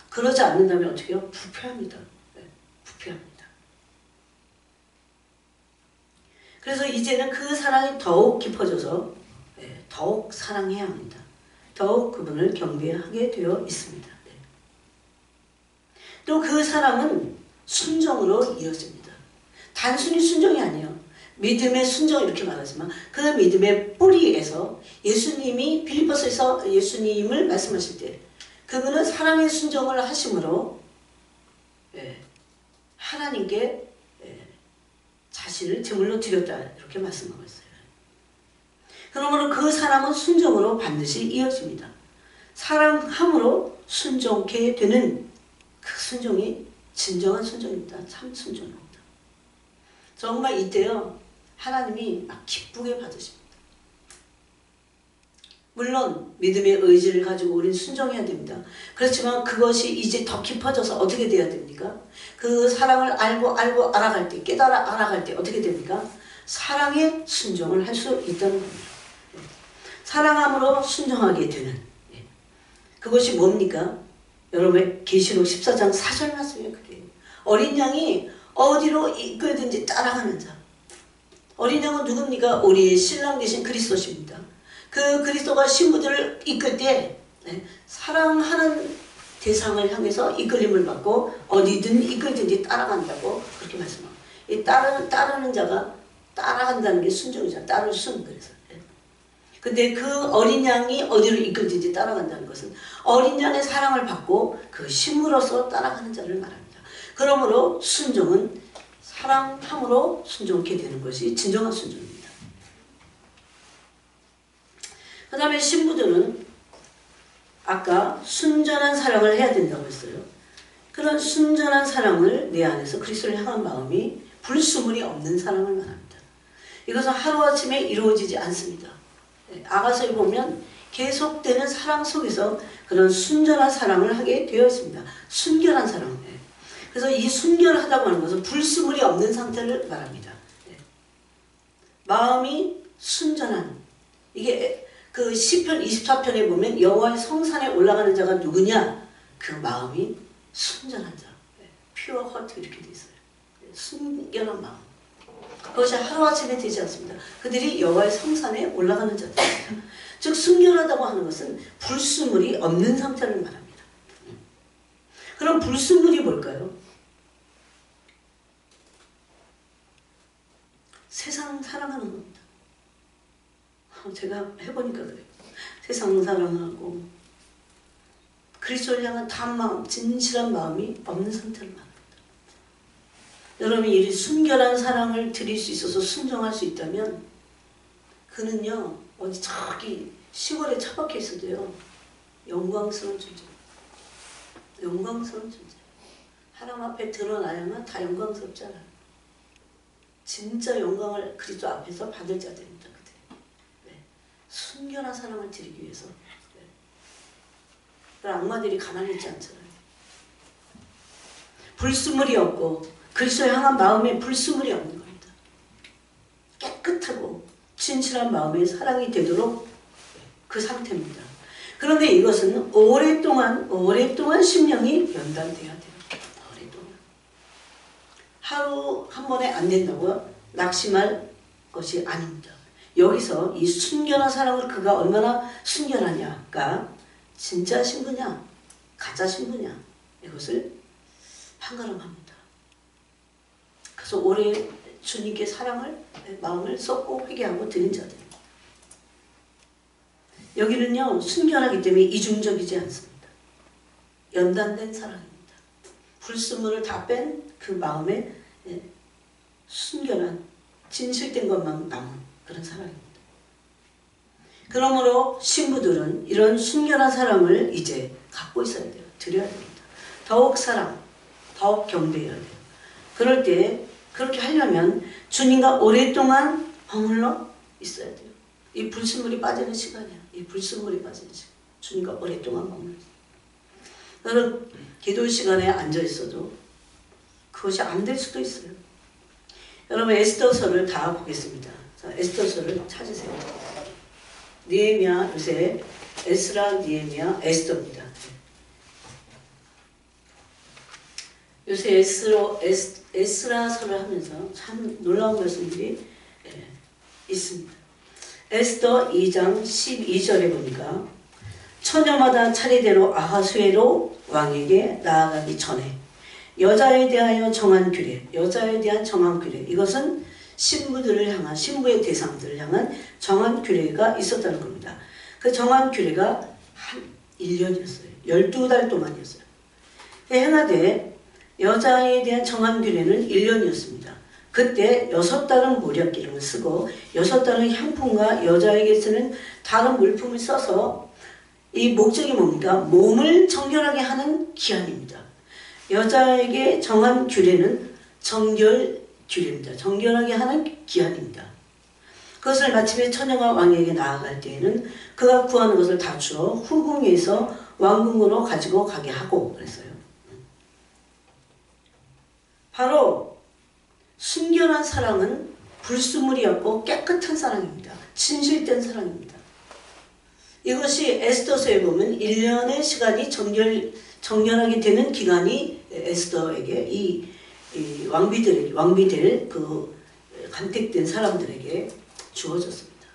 그러지 않는다면 어떻게 해요? 부패합니다. 네, 부패합니다. 그래서 이제는 그 사랑이 더욱 깊어져서 더욱 사랑해야 합니다. 더욱 그분을 경배하게 되어 있습니다. 네. 또 그 사랑은 순종으로 이어집니다. 단순히 순종이 아니에요. 믿음의 순종 이렇게 말하지만 그 믿음의 뿌리에서 예수님이 빌립보서에서 예수님을 말씀하실 때 그분은 사랑의 순종을 하심으로 하나님께 자신을 제물로 드렸다 이렇게 말씀하고 있어요. 그러므로 그 사랑은 순종으로 반드시 이어집니다. 사랑함으로 순종케 되는 그 순종이 진정한 순종입니다. 참 순종입니다. 정말 이때요 하나님이 막 기쁘게 받으십니다. 물론 믿음의 의지를 가지고 우리는 순종해야 됩니다. 그렇지만 그것이 이제 더 깊어져서 어떻게 돼야 됩니까? 그 사랑을 알고 알아갈 때, 깨달아 알아갈 때 어떻게 됩니까? 사랑에 순종을 할 수 있다는 겁니다. 사랑함으로 순종하게 되는 그것이 뭡니까? 여러분의 계시록 14장 4절 말씀이 그래요. 어린 양이 어디로 이끌든지 따라가는 자. 어린 양은 누굽니까? 우리의 신랑 되신 그리스도십니다. 그 그리스도가 신부들을 이끌 때 사랑하는 대상을 향해서 이끌림을 받고 어디든 이끌든지 따라간다고 그렇게 말씀합니다. 이 따르는 자가 따라간다는 게 순종이잖아요. 따를 순 그래서. 근데 그 어린 양이 어디로 이끌든지 따라간다는 것은 어린 양의 사랑을 받고 그 신부로서 따라가는 자를 말합니다. 그러므로 순종은 사랑함으로 순종케 되는 것이 진정한 순종입니다. 그 다음에 신부들은 아까 순전한 사랑을 해야 된다고 했어요. 그런 순전한 사랑을 내 안에서 그리스도를 향한 마음이 불순물이 없는 사랑을 말합니다. 이것은 하루아침에 이루어지지 않습니다. 아가서에 보면 계속되는 사랑 속에서 그런 순전한 사랑을 하게 되어 있습니다. 순결한 사랑. 그래서 이 순결하다고 하는 것은 불순물이 없는 상태를 말합니다. 마음이 순전한 이게 그 시편 24편에 보면 여호와의 성산에 올라가는 자가 누구냐? 그 마음이 순전한 자. pure heart 이렇게 돼 있어요. 순결한 마음. 그것이 하루아침에 되지 않습니다. 그들이 여호와의 성산에 올라가는 자들입니다. 즉 순결하다고 하는 것은 불순물이 없는 상태를 말합니다. 그럼 불순물이 뭘까요? 세상 사랑하는 겁니다. 제가 해보니까 그래요. 세상 사랑하고 그리스도를 향한 단 마음, 진실한 마음이 없는 상태를 말합니다. 여러분이 이 순결한 사랑을 드릴 수 있어서 순종할 수 있다면 그는요 어디 저기 시골에 처박혀 있어도요 영광스러운 존재, 영광스러운 존재. 하나님 앞에 드러나야만 다 영광스럽지 않아요. 진짜 영광을 그리스도 앞에서 받을 자들입니다. 그들. 순결한 사랑을 드리기 위해서. 악마들이 가만히 있지 않잖아요. 불순물이 없고 그리스도에 향한 마음에 불순물이 없는 겁니다. 깨끗하고 진실한 마음의 사랑이 되도록 그 상태입니다. 그런데 이것은 오랫동안 심령이 연단돼야 돼요. 오랫동안. 하루 한 번에 안 된다고요? 낙심할 것이 아닙니다. 여기서 이 순결한 사랑을 그가 얼마나 순결하냐가 진짜 신부냐 가짜 신부냐 이것을 판가름합니다. 그래서 올해 주님께 마음을 쏟고 회개하고 드린 자들입니다. 여기는요 순결하기 때문에 이중적이지 않습니다. 연단된 사랑입니다. 불순물을 다 뺀 그 마음에 순결한 진실된 것만 남은 그런 사랑입니다. 그러므로 신부들은 이런 순결한 사랑을 이제 갖고 있어야 돼요. 드려야 됩니다. 더욱 사랑, 더욱 경배해야 돼요. 그럴 때 그렇게 하려면 주님과 오랫동안 머물러 있어야 돼요. 이 불순물이 빠지는 시간이야. 이 불순물이 빠지는 시간. 주님과 오랫동안 머물러 있어요. 너는 기도 시간에 앉아 있어도 그것이 안 될 수도 있어요. 여러분 에스더서를 다 보겠습니다. 자, 에스더서를 찾으세요. 느헤미야, 요새 에스라, 느헤미야, 에스더입니다. 요새 에스라서를 하면서 참 놀라운 말씀들이 있습니다. 에스더 2장 12절에 보니까 처녀마다 차례대로 아하수에로 왕에게 나아가기 전에 여자에 대하여 정한 규례, 여자에 대한 정한 규례, 이것은 신부들을 향한, 신부의 대상들을 향한 정한 규례가 있었다는 겁니다. 그 정한 규례가 한 1년이었어요. 12달 동안이었어요. 행하되 여자에 대한 정한 규례는 1년이었습니다. 그때 6달은 모략기름을 쓰고 6달은 향품과 여자에게 쓰는 다른 물품을 써서 이 목적이 뭡니까? 몸을 정결하게 하는 기한입니다. 여자에게 정한 규례는 정결 규례입니다. 정결하게 하는 기한입니다. 그것을 마침에 처녀가 왕에게 나아갈 때에는 그가 구하는 것을 다 주어 후궁에서 왕궁으로 가지고 가게 하고 그랬어요. 바로 순결한 사랑은 불순물이 없고 깨끗한 사랑입니다. 진실된 사랑입니다. 이것이 에스더서에 보면 1년의 시간이 정결하게 되는 기간이 에스더에게 이 왕비될 그 간택된 사람들에게 주어졌습니다.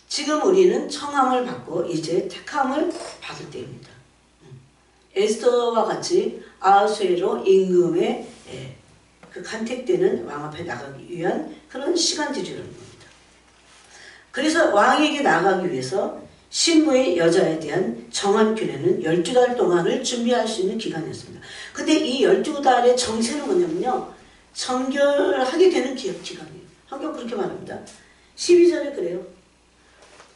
지금 우리는 청함을 받고 이제 택함을 받을 때입니다. 에스더와 같이 아하수에로 임금의 그 간택되는 왕 앞에 나가기 위한 그런 시간들이라는 겁니다. 그래서 왕에게 나가기 위해서 신부의 여자에 대한 정한 규례는 12달 동안을 준비할 수 있는 기간이었습니다. 근데 이 12달의 정체는 뭐냐면요, 정결하게 되는 기간이에요. 성경 그렇게 말합니다. 12절에 그래요.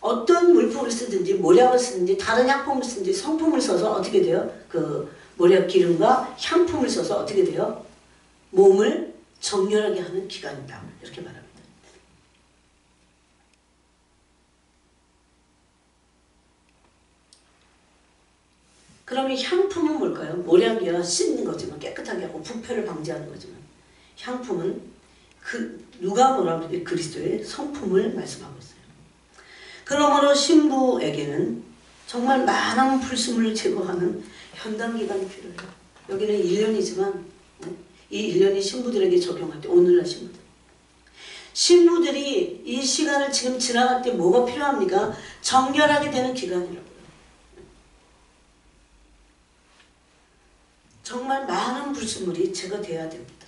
어떤 물품을 쓰든지 모략을 쓰든지 다른 향품을 쓰든지 성품을 써서 어떻게 돼요? 그 모략 기름과 향품을 써서 어떻게 돼요? 몸을 정결하게 하는 기간이다. 이렇게 말합니다. 그럼 이 향품은 뭘까요? 모략이야 씻는 거지만, 깨끗하게 하고 부패를 방지하는 거지만, 향품은 누가 뭐라고 하는지 그리스도의 성품을 말씀하고 있어요. 그러므로 신부에게는 정말 많은 불순물을 제거하는 현단기간이 필요해요. 여기는 1년이지만 이 1년이 신부들에게 적용할 때, 오늘날 신부들이 이 시간을 지금 지나갈 때 뭐가 필요합니까? 정결하게 되는 기간이라고요. 정말 많은 불순물이 제거돼야 됩니다.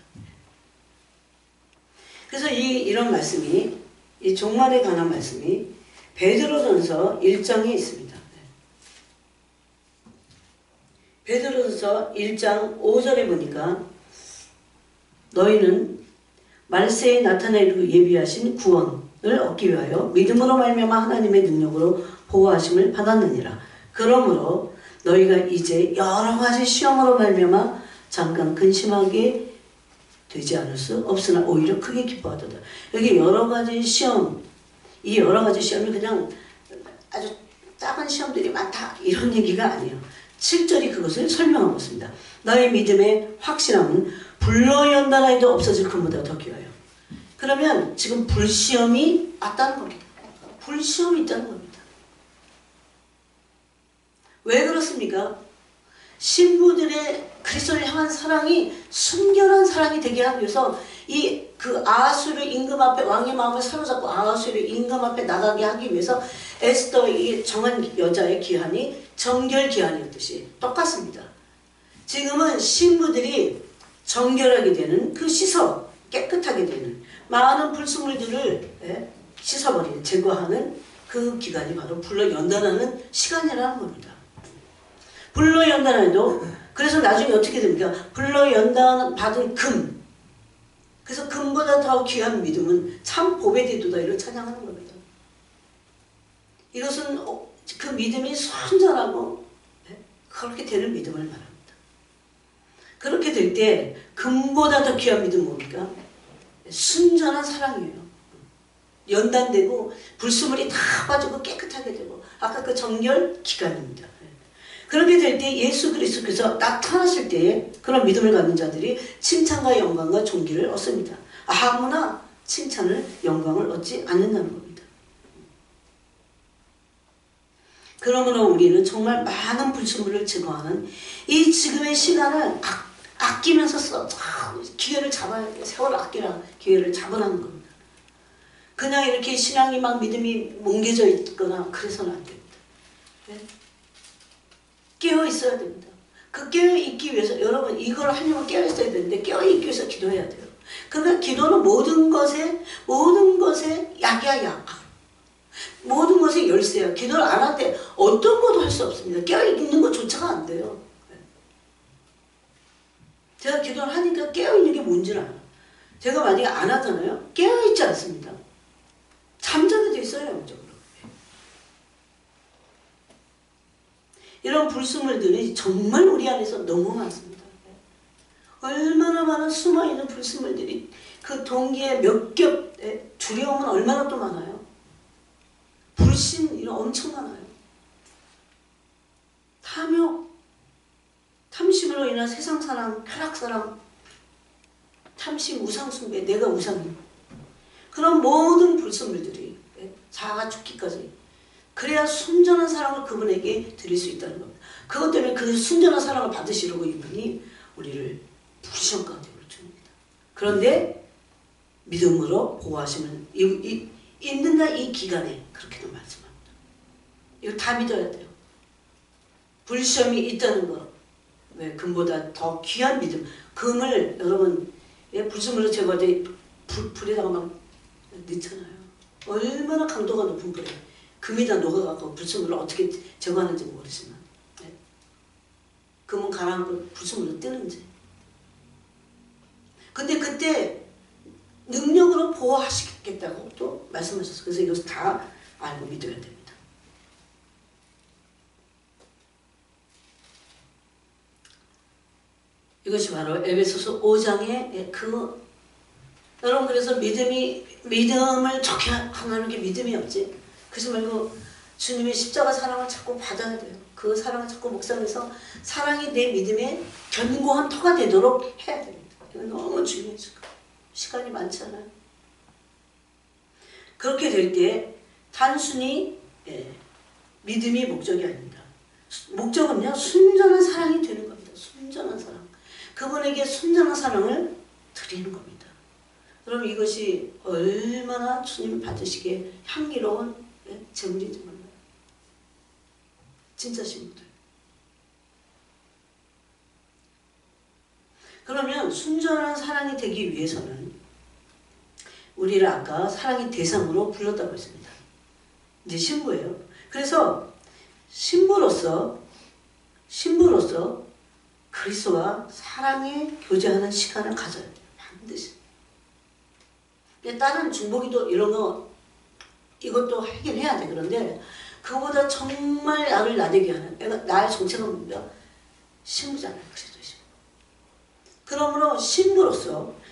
그래서 이런 말씀이, 이 종말에 관한 말씀이 베드로전서 1장에 있습니다. 베드로전서 1장 5절에 보니까 너희는 말세에 나타내기로 예비하신 구원을 얻기 위하여 믿음으로 말미암아 하나님의 능력으로 보호하심을 받았느니라. 그러므로 너희가 이제 여러 가지 시험으로 말미암아 잠깐 근심하게 되지 않을 수 없으나 오히려 크게 기뻐하도다. 여기 여러 가지 시험, 이 여러 가지 시험이 그냥 아주 작은 시험들이 많다 이런 얘기가 아니에요. 7절이 그것을 설명하고 있습니다. 너의 믿음의 확실함은 불로 연단하여도 없어질 것보다 더 귀하여. 그러면 지금 불시험이 왔다는 겁니다. 불시험이 있다는 겁니다. 왜 그렇습니까? 신부들의 그리스도를 향한 사랑이 순결한 사랑이 되게 하기 위해서 그 아하수르 임금 앞에, 왕의 마음을 사로잡고 아하수르 임금 앞에 나가게 하기 위해서 에스더의 정한 여자의 기한이 정결 기한이었듯이 똑같습니다. 지금은 신부들이 정결하게 되는, 그 깨끗하게 되는 많은 불순물들을 씻어버리는, 제거하는 그 기간이 바로 불로 연단하는 시간이라는 겁니다. 불로 연단해도, 그래서 나중에 어떻게 됩니까? 불로 연단 받은 금, 그래서 금보다 더 귀한 믿음은 참 보배되도다, 이런 찬양하는 겁니다. 이것은 그 믿음이 순전하고 그렇게 되는 믿음을 말합니다. 그렇게 될 때 금보다 더 귀한 믿음 뭡니까? 순전한 사랑이에요. 연단되고 불순물이 다 빠지고 깨끗하게 되고 아까 그 정결 기간입니다. 그렇게 될 때 예수 그리스도께서 나타나실 때에 그런 믿음을 갖는 자들이 칭찬과 영광과 존귀를 얻습니다. 아무나 칭찬을 영광을 얻지 않는다는 겁니다. 그러므로 우리는 정말 많은 불순물을 제거하는 이 지금의 시간을 아끼면서 기회를 잡아야 돼요. 세월 아끼라 기회를 잡으라는 겁니다. 그냥 이렇게 신앙이 막 믿음이 뭉개져 있거나 그래서는 안 됩니다. 네? 깨어 있어야 됩니다. 그 깨어 있기 위해서 여러분 이걸 하려면 깨어 있어야 되는데 깨어 있기 위해서 기도해야 돼요. 그러니까 기도는 모든 것에 약이야 약. 모든 것에 열쇠야. 기도를 안 할 때 어떤 것도 할 수 없습니다. 깨어 있는 것조차가 안 돼요. 제가 기도를 하니까 깨어 있는 게 뭔지를 알아요. 제가 만약에 안 하잖아요. 깨어 있지 않습니다. 잠자게 돼 있어요, 영적으로. 이런 불순물들이 정말 우리 안에서 너무 많습니다. 얼마나 많은 숨어있는 불순물들이 그 동기에 몇 겹에 두려움은 얼마나 또 많아요. 불신 이런 엄청 많아요. 탐욕, 탐심으로 인한 세상사랑, 쾌락사랑, 탐심, 우상숭배, 내가 우상이요. 그런 모든 불순물들이 자아가 죽기까지 그래야 순전한 사랑을 그분에게 드릴 수 있다는 겁니다. 그것 때문에 그 순전한 사랑을 받으시려고 이분이 우리를 불시험 가운데 올려줍니다. 그런데 믿음으로 보호하시면 있는다 이 기간에 그렇게도 말씀합니다. 이거 다 믿어야 돼요. 불시험이 있다는 것. 왜? 금보다 더 귀한 믿음. 금을 여러분 불순물로 제거할 때 불에다가 막 넣잖아요. 얼마나 강도가 높은 불에 금이 다 녹아갖고 불순물을 어떻게 제거하는지 모르지만 네. 금은 가라앉고 불순물로 뜨는지. 근데 그때 능력으로 보호하시겠다고 또 말씀하셨어요. 그래서 이것을 다 알고 믿어야 됩니다. 이것이 바로 에베소서 5장의 여러분 그래서 믿음을 좋게 하는 게 믿음이 없지. 그러지 말고 주님의 십자가 사랑을 자꾸 받아야 돼요. 그 사랑을 자꾸 묵상해서 사랑이 내 믿음의 견고한 터가 되도록 해야 됩니다. 이거 너무 중요해요. 시간이 많지 않아요. 그렇게 될 때 단순히 믿음이 목적이 아닙니다. 목적은요 순전한 사랑이 되는 겁니다. 순전한 사랑. 그분에게 순전한 사랑을 드리는 겁니다. 그럼 이것이 얼마나 주님을 받으시기에 향기로운 제물인지 몰라요. 진짜 신부들. 그러면 순전한 사랑이 되기 위해서는 우리를 아까 사랑의 대상으로 불렀다고 했습니다. 이제 신부예요. 그래서 신부로서 그리스도와 사랑에 교제하는 시간을 가져야 돼요. 반드시. 다른 중보기도 이런 거 이것도 하긴 해야 돼. 그런데 그보다 정말 나를 나대게 하는 나의 정체가 뭡니까? 신부잖아요. 그리스도의 신부. 그러므로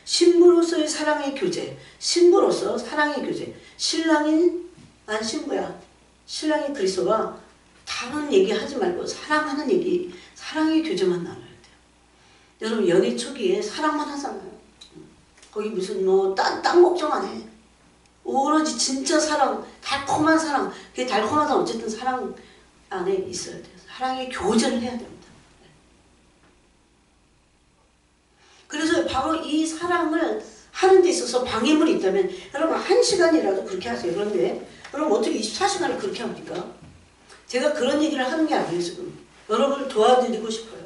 신부로서의 사랑의 교제, 신부로서 사랑의 교제. 신랑인 난 신부야. 신랑이 그리스도와 다른 얘기 하지 말고 사랑하는 얘기, 사랑의 교제만 나눠야 돼요. 여러분 연애 초기에 사랑만 하잖아요. 거기 무슨 딴 걱정 안 해. 오로지 진짜 사랑, 달콤한 사랑. 그게 달콤한 사랑 어쨌든 사랑 안에 있어야 돼요. 사랑의 교제를 해야 됩니다. 그래서 바로 이 사랑을 하는 데 있어서 방해물이 있다면 여러분 1시간이라도 그렇게 하세요. 그런데 여러분 어떻게 24시간을 그렇게 합니까? 제가 그런 얘기를 하는 게 아니에요. 지금 여러분을 도와드리고 싶어요.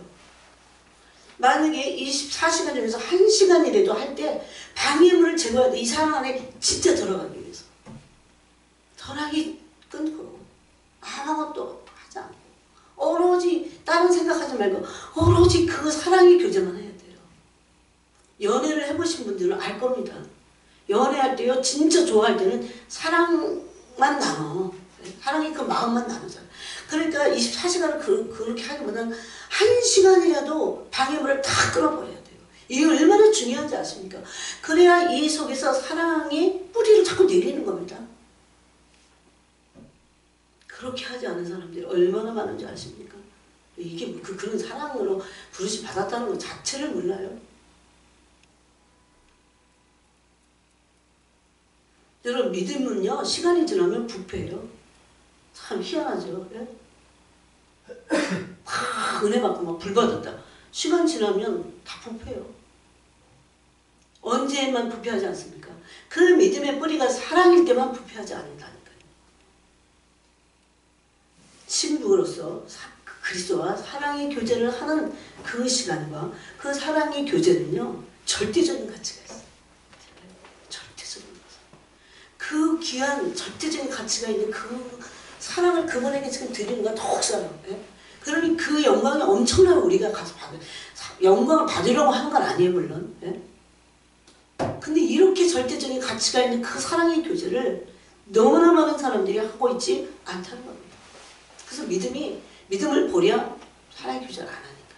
만약에 24시간 중에서 1시간이라도 할 때 방해물을 제거해야 돼. 이 사랑 안에 진짜 들어가기 위해서. 전화기 끊고 아무것도 하지 않고 오로지 다른 생각하지 말고 오로지 그 사랑의 교제만 해야 돼요. 연애를 해보신 분들은 알 겁니다. 연애할 때요 진짜 좋아할 때는 사랑만 나눠. 사랑의 그 마음만 나누잖아요. 그러니까 24시간을 그렇게 하기보다는 1시간이라도 방해물을 다 끌어버려야 돼요. 이게 얼마나 중요한지 아십니까? 그래야 이 속에서 사랑의 뿌리를 자꾸 내리는 겁니다. 그렇게 하지 않은 사람들이 얼마나 많은지 아십니까? 이게 그런 사랑으로 부르심 받았다는 것 자체를 몰라요. 여러분, 믿음은요, 시간이 지나면 부패해요. 참 희한하죠. 예? 막 은혜 받고 막 불 받았다. 시간 지나면 다 부패해요. 언제만 부패하지 않습니까? 그 믿음의 뿌리가 사랑일 때만 부패하지 않는다니까요. 신부로서 그리스도와 사랑의 교제를 하는 그 시간과 그 사랑의 교제는요, 절대적인 가치가 있어요. 절대적인 것. 그 귀한 절대적인 가치가 있는 그 사랑을 그분에게 지금 드리는 건 더욱사요. 예? 그러니 그 영광이 엄청나요. 우리가 가서 영광을 받으려고 하는 건 아니에요, 물론. 예? 근데 이렇게 절대적인 가치가 있는 그 사랑의 교제를 너무나 많은 사람들이 하고 있지 않다는 겁니다. 그래서 믿음을 보랴 사랑의 교제를 안 하니까.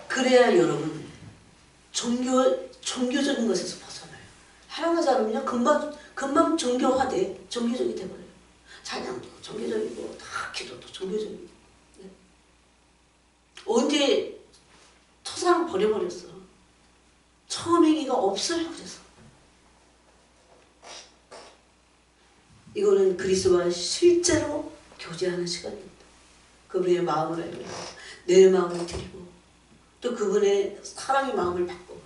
그래야 여러분 종교적인 것에서 벗어나요. 사랑하지 않으면 금방 종교적이 돼버려요. 찬양도 종교적이고 다 기도도 종교적이고. 네. 언제 첫사랑 버려버렸어. 처음 얘기가 없어요. 그래서 이거는 그리스도와 실제로 교제하는 시간입니다. 그분의 마음을 알고 내 마음을 드리고 또 그분의 사랑의 마음을 받고.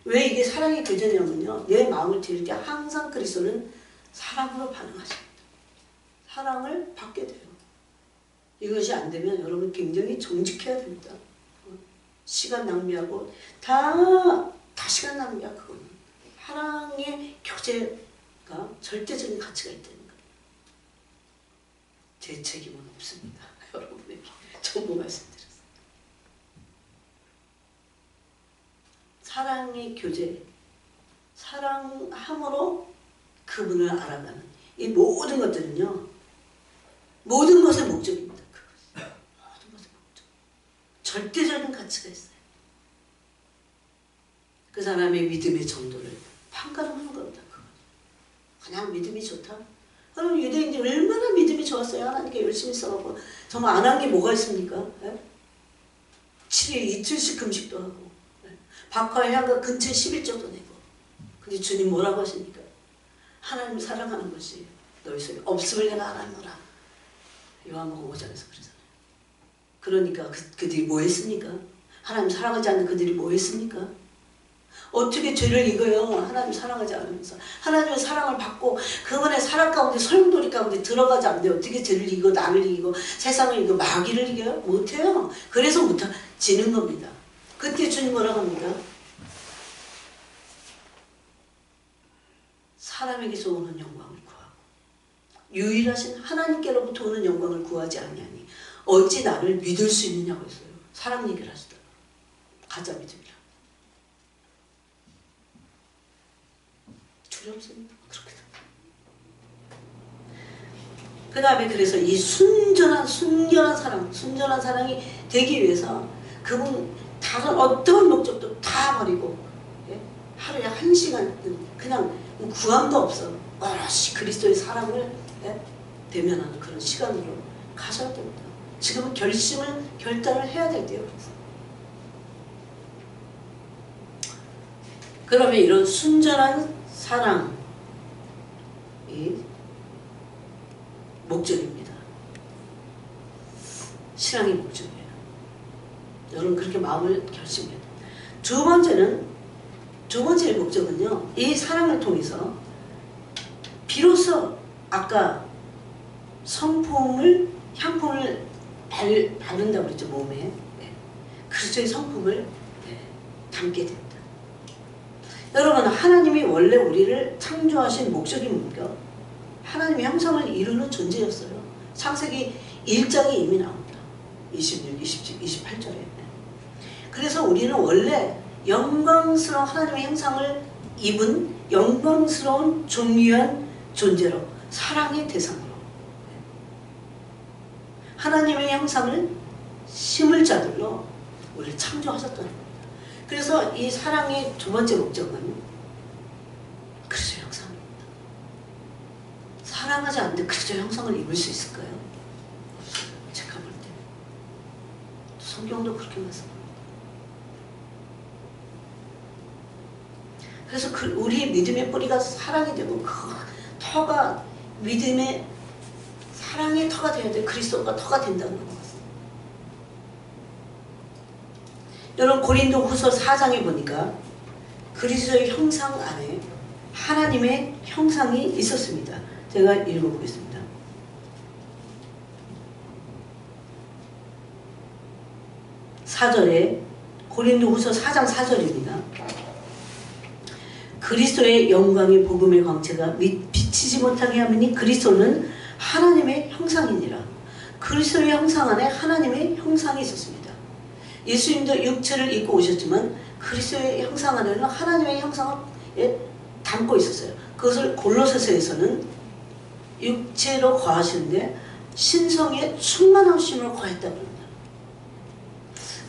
왜 이게 사랑의 교제냐면요, 내 마음을 드릴 때 항상 그리스도는 사랑으로 반응하십니다. 사랑을 받게 돼요. 이것이 안 되면 여러분 굉장히 정직해야 됩니다. 시간 낭비하고 다 시간 낭비야. 그거는 사랑의 교제가 절대적인 가치가 있다는 거예요. 제 책임은 없습니다. 여러분에게 정보 말씀드렸어요. 사랑의 교제, 사랑함으로 그분을 알아가는 이 모든 것들은요, 모든 것의 목적입니다. 모든 것의 목적. 절대적인 가치가 있어요. 그 사람의 믿음의 정도를 판가름하는 겁니다. 그냥 믿음이 좋다. 그럼 유대인들이 얼마나 믿음이 좋았어요. 하나님께 열심히 써가고 정말 안 한 게 뭐가 있습니까? 예? 7일 이틀씩 금식도 하고 박하의 향과 근처에 11조도 내고. 근데 주님 뭐라고 하십니까? 하나님을 사랑하는 것이 너희 속에 없음을 내가 알아노라. 요한복음 5장에서 그러잖아요. 그러니까 그들이 뭐 했습니까? 하나님 사랑하지 않는 그들이 뭐 했습니까? 어떻게 죄를 이겨요? 하나님 사랑하지 않으면서. 하나님의 사랑을 받고 그분의 사랑 가운데 설문돌이 가운데 들어가지 않는데 어떻게 죄를 이기고 나를 이기고 세상을 이기고 마귀를 이겨요? 못해요. 그래서 지는 겁니다. 그때 주님 뭐라고 합니까? 사람에게서 오는 영광을 구하고 유일하신 하나님께로부터 오는 영광을 구하지 아니하니 어찌 나를 믿을 수 있느냐고 했어요. 사랑 얘기를 하시더라고요. 가짜 믿음이라. 두렵습니다. 그렇게 그 다음에 그래서 이 순전한 사랑이 되기 위해서 그분 다른 어떤 목적도 다 버리고, 예? 하루에 1시간 그냥 구함도 없어. 오롯이 그리스도의 사랑을, 예? 대면하는 그런 시간으로 가셔야 됩니다. 지금은 결단을 해야 될 때요. 그러면 이런 순전한 사랑이 목적입니다. 신앙의 목적이에요. 여러분 그렇게 마음을 결심해야 돼요. 두 번째 목적은요, 이 사랑을 통해서 비로소 아까 향품을 바른다고 그랬죠, 몸에. 네. 그리스도의 성품을 담게 됩니다. 여러분, 하나님이 원래 우리를 창조하신 목적이 뭡니까? 하나님의 형상을 이루는 존재였어요. 창세기 1장에 이미 나옵니다. 26, 27, 28절에. 그래서 우리는 원래 영광스러운 하나님의 형상을 입은 영광스러운 존귀한 존재로 사랑의 대상으로 하나님의 형상을 심을 자들로 우리를 창조하셨다는 겁니다. 그래서 이 사랑의 두 번째 목적은 그리스도의 형상입니다. 사랑하지 않는데 그리스도의 형상을 입을 수 있을까요? 없어요. 제가 볼 때. 성경도 그렇게 말씀합니다. 그래서 우리의 믿음의 뿌리가 사랑이 되고 그 터가 믿음의 사랑의 터가 되어야 돼. 그리스도가 터가 된다는 것 같습니다. 여러분 고린도후서 4장에 보니까 그리스도의 형상 안에 하나님의 형상이 있었습니다. 제가 읽어보겠습니다. 4절에 고린도후서 4장 4절입니다. 그리스도의 영광의 복음의 광채가 비치지 못하게 하느니 그리스도는 하나님의 형상이니라. 그리스도의 형상 안에 하나님의 형상이 있었습니다. 예수님도 육체를 입고 오셨지만 그리스도의 형상 안에는 하나님의 형상을 담고 있었어요. 그것을 골로새서에서는 육체로 거하시는데 신성의 충만하심을 거했다고 합니다.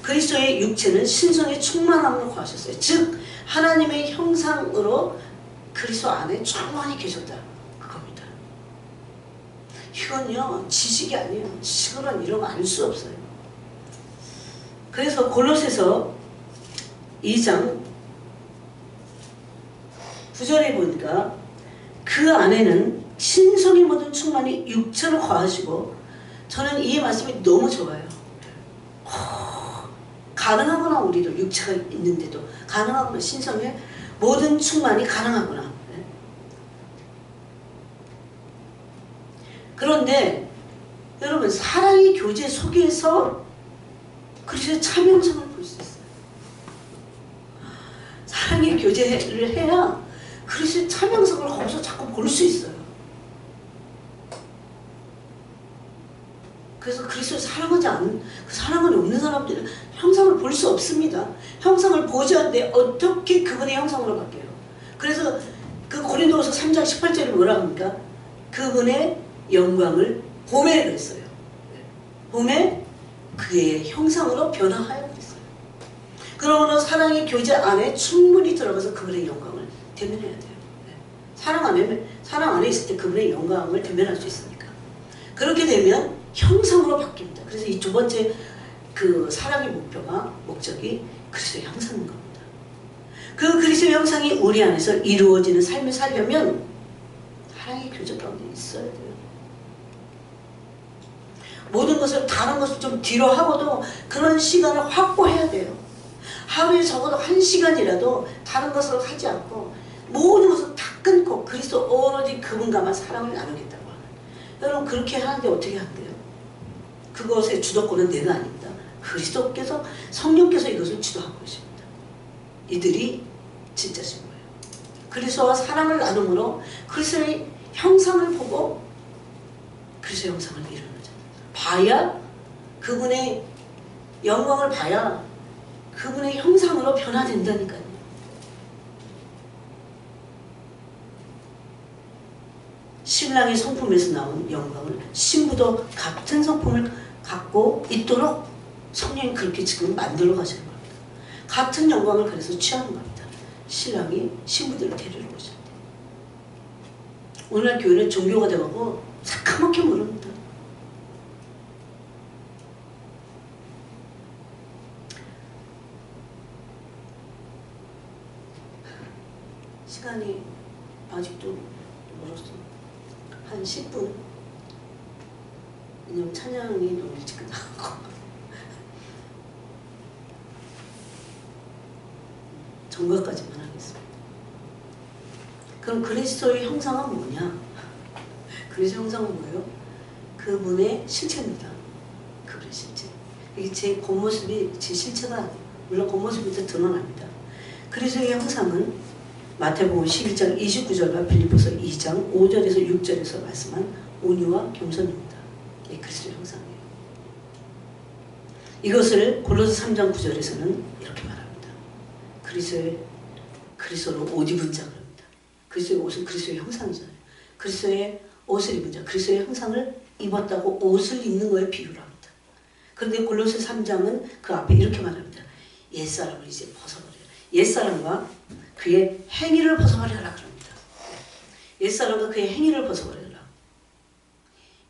그리스도의 육체는 신성의 충만함을 거하셨어요. 즉 하나님의 형상으로 그리스도 안에 충만히 계셨다. 그겁니다. 이건요 지식이 아니에요. 지식으로는 이런 거 알 수 없어요. 그래서 골로새서 2장 9절에 보니까 그 안에는 신성의 모든 충만이 육체로 거하시고, 저는 이 말씀이 너무 좋아요. 가능하구나. 우리도 육체가 있는데도 가능하구나. 신성의 모든 충만이 가능하구나. 그런데 여러분 사랑의 교제 속에서 그리스도의 참형성을 볼 수 있어요. 사랑의 교제를 해야 그리스도의 참형성을 거기서 자꾸 볼 수 있어요. 그래서 그리스도를 사랑하지 않는, 그 사랑은 없는 사람들은 형상을 볼 수 없습니다. 형상을 보지 않는데 어떻게 그분의 형상으로 바뀌어요? 그래서 그 고린도후서 3장 18절에 뭐라 합니까? 그분의 영광을 보매 그랬어요. 보매 그의 형상으로 변화하여 그랬어요. 그러므로 사랑의 교제 안에 충분히 들어가서 그분의 영광을 대면해야 돼요. 사랑 안에 있을 때 그분의 영광을 대면할 수 있으니까. 그렇게 되면 형상으로 바뀝니다. 그래서 이 두 번째 그 사랑의 목적이 그리스도의 형상인 겁니다. 그 그리스도의 형상이 우리 안에서 이루어지는 삶을 살려면 사랑의 교제 가운데 있어야 돼요. 모든 것을 다른 것을 좀 뒤로 하고도 그런 시간을 확보해야 돼요. 하루에 적어도 1시간이라도 다른 것을 하지 않고 모든 것을 다 끊고 그리스도 오로지 그분과만 사랑을 나누겠다고 하는. 여러분 그렇게 하는데 어떻게 한대요? 그것의 주도권은 내가 아닙니다. 그리스도께서 성령께서 이것을 주도하고 계십니다. 이들이 진짜 신부예요. 그리스도와 사랑을 나눔으로 그리스도의 형상을 보고 그리스도의 형상을 이루는 자. 봐야 그분의 영광을 봐야 그분의 형상으로 변화된다니까요. 신랑의 성품에서 나온 영광을 신부도 같은 성품을 갖고 있도록 성령이 그렇게 지금 만들어 가시는 겁니다. 같은 영광을 그래서 취하는 겁니다. 신랑이 신부들을 데리러 오실 때. 오늘날 교회는 종교가 되고 새까맣게 모릅니다. 시간이 아직도 멀었어. 한 10분. 왜냐면 찬양이 너무 일찍 끝나고. 정각까지만 하겠습니다. 그럼 그리스도의 형상은 뭐냐? 그리스도의 형상은 뭐예요? 그분의 실체입니다. 그분의 실체. 이게 제 겉모습이 제 실체가 아니에요. 물론 겉모습이 드러납니다. 그리스도의 형상은 마태복음 11장 29절과 빌립보서 2장 5절에서 6절에서 말씀한 온유와 겸손입니다. 이 그리스도의 형상이에요. 이것을 골로새 3장 9절에서는 이렇게 말합니다. 그리스도로 옷 입은 자 그럽니다. 그리스도의 옷은 그리스도의 형상이잖아요. 그리스도의 옷을 입은 자, 그리스도의 형상을 입었다고 옷을 입는 거에 비유를 합니다. 그런데 골로새 3장은 그 앞에 이렇게 말합니다. 옛사람을 이제 벗어버려라. 옛사람과 그의 행위를 벗어버려라 그럽니다. 옛사람과 그의 행위를 벗어버려라.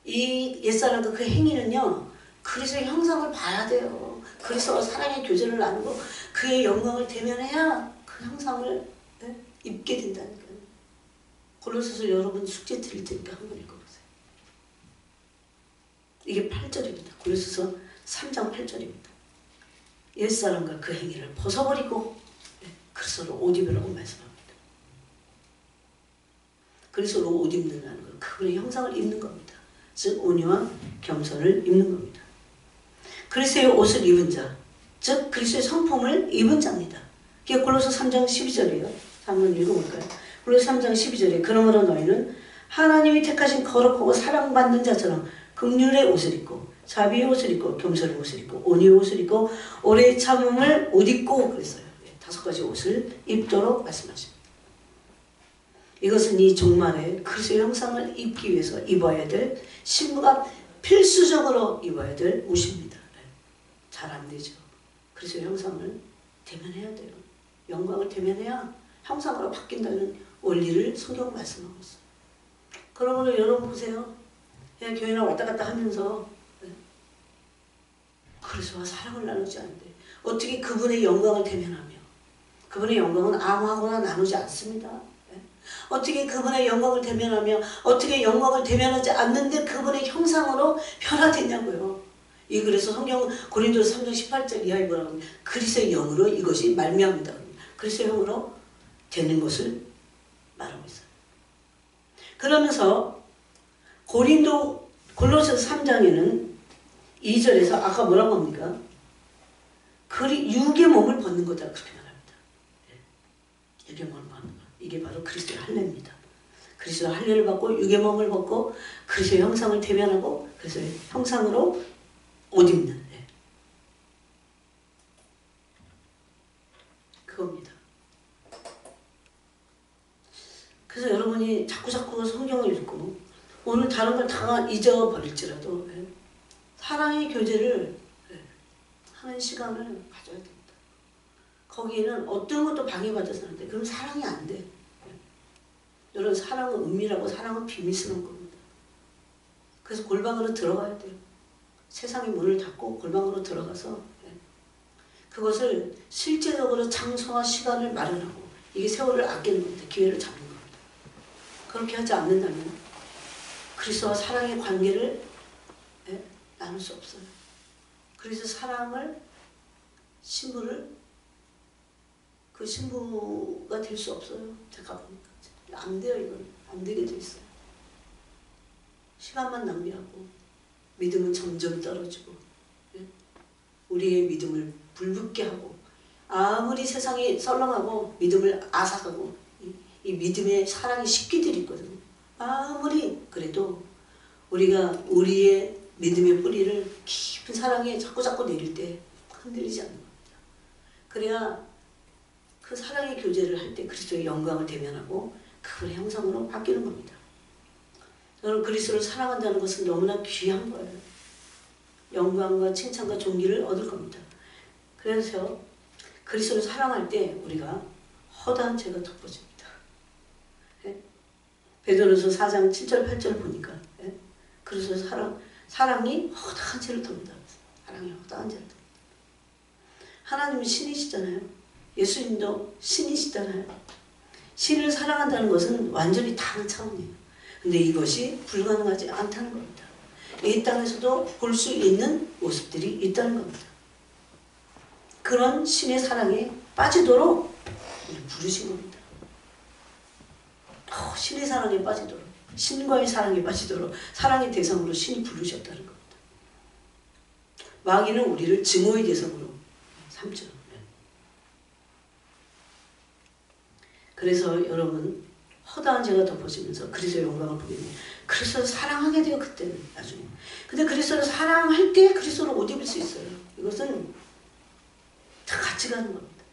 이 옛사람과 그 행위는요, 그리스도의 형상을 봐야 돼요. 그리스도와 사랑의 교제를 나누고 그의 영광을 대면해야 그 형상을 입게 된다니까요. 골로새서 여러분 숙제 드릴 테니까 한번 읽어보세요. 이게 8절입니다. 골로새서 3장 8절입니다. 옛사람과 그 행위를 벗어버리고 그리스도로 옷 입으라고 말씀합니다. 그리스도로 옷 입는다는 건 그분의 형상을 입는 겁니다. 즉 온유와 겸손을 입는 겁니다. 그리스도의 옷을 입은 자, 즉 그리스도의 성품을 입은 자입니다. 그게 골로새 3장 12절이에요. 한번 읽어볼까요? 골로새 3장 12절에 그러므로 너희는 하나님이 택하신 거룩하고 사랑받는 자처럼 긍휼의 옷을 입고 자비의 옷을 입고 겸손의 옷을 입고 온유의 옷을 입고 오래 참음을 옷 입고 그랬어요. 5가지 옷을 입도록 말씀하십니다. 이것은 이 종말에 그리스도의 형상을 입기 위해서 입어야 될 신부가 필수적으로 입어야 될 옷입니다. 잘 안 되죠. 그리스도의 형상을 대면해야 돼요. 영광을 대면해야 형상으로 바뀐다는 원리를 성경 말씀하고 있어요. 그러므로 여러분 보세요. 그냥 교회나 왔다 갔다 하면서 그리스도와 사랑을 나누지 않는데 어떻게 그분의 영광을 대면하며 그분의 영광은 아무하고나 나누지 않습니다. 어떻게 그분의 영광을 대면하며 어떻게 영광을 대면하지 않는데 그분의 형상으로 변화됐냐고요. 이 그래서 성경 고린도서 3장 18절 이하에 뭐라고 하면 그리스도의 영으로 이것이 말미암다. 그리스도의 영으로 되는 것을 말하고 있어요. 그러면서 골로새서 3장에는 2절에서 아까 뭐라고 합니까? 육의 몸을 벗는 거다 그렇게 말합니다. 육의 몸을 벗는 거. 이게 바로 그리스도의 할례입니다. 그리스도의 할례를 받고 육의 몸을 벗고 그리스도의 형상을 대면하고 그리스도의 형상으로 옷 입는 그겁니다. 그래서 여러분이 자꾸 성경을 읽고 오늘 다른 걸 다 잊어버릴지라도 사랑의 교제를 하는 시간을 가져야 됩니다. 거기에는 어떤 것도 방해받아서 안 돼. 그럼 사랑이 안 돼. 여러분 사랑은 은밀하고 사랑은 비밀스러운 겁니다. 그래서 골방으로 들어가야 돼요. 세상의 문을 닫고 골방으로 들어가서 그것을 실제적으로 장소와 시간을 마련하고 이게 세월을 아끼는 겁니다. 기회를 잡는 겁니다. 그렇게 하지 않는다면 그리스도와 사랑의 관계를 나눌 수 없어요. 그래서 사랑을 신부를 그 신부가 될 수 없어요. 제가 보니까 안 돼요. 이건 안 되게 돼 있어요. 시간만 낭비하고 믿음은 점점 떨어지고 우리의 믿음을 불붙게 하고 아무리 세상이 썰렁하고 믿음을 앗아가고 이 믿음의 사랑이 식기들이 있거든요. 아무리 그래도 우리가 우리의 믿음의 뿌리를 깊은 사랑에 자꾸 내릴 때 흔들리지 않는 겁니다. 그래야 그 사랑의 교제를 할 때 그리스도의 영광을 대면하고 그분의 형상으로 바뀌는 겁니다. 저는 그리스도를 사랑한다는 것은 너무나 귀한 거예요. 영광과 칭찬과 존귀를 얻을 겁니다. 그래서 그리스도를 사랑할 때 우리가 허다한 죄가 덮어집니다. 베드로서 4장 7절 8절 보니까 그래서 사랑이 허다한 죄를 덮는다. 사랑이 허다한 죄를 덮는다. 하나님은 신이시잖아요. 예수님도 신이시잖아요. 신을 사랑한다는 것은 완전히 다른 차원이에요. 근데 이것이 불가능하지 않다는 겁니다. 이 땅에서도 볼 수 있는 모습들이 있다는 겁니다. 그런 신의 사랑에 빠지도록 부르신 겁니다. 신의 사랑에 빠지도록, 신과의 사랑에 빠지도록 사랑의 대상으로 신이 부르셨다는 겁니다. 마귀는 우리를 증오의 대상으로 삼죠. 그래서 여러분 허다한 죄가 덮어지면서 그리스도의 영광을 보게 됩니다. 그리스도를 사랑하게 돼요. 그때는 나중에. 근데 그리스도를 사랑할 때 그리스도를 옷 입을 수 있어요. 이것은 다 같이 가는 겁니다.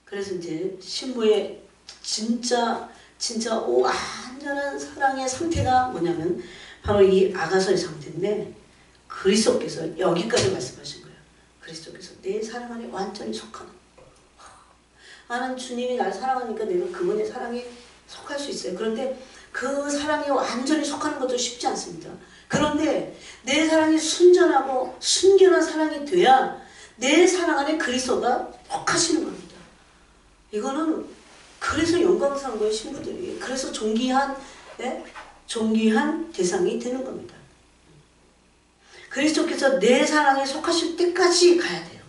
그래서 이제 신부의 진짜 완전한 사랑의 상태가 뭐냐면 바로 이 아가서의 상태인데 그리스도께서 여기까지 말씀하신 거예요. 그리스도께서 내 사랑 안에 완전히 속하는. 나는 주님이 날 사랑하니까 내가 그분의 사랑에 속할 수 있어요. 그런데 그 사랑에 완전히 속하는 것도 쉽지 않습니다. 그런데 내 사랑이 순전하고 순결한 사랑이 돼야 내 사랑 안에 그리스도가 속하시는 겁니다. 이거는 그래서 영광스러운 거예요, 신부들이. 그래서 존귀한 대상이 되는 겁니다. 그리스도께서 내 사랑에 속하실 때까지 가야 돼요.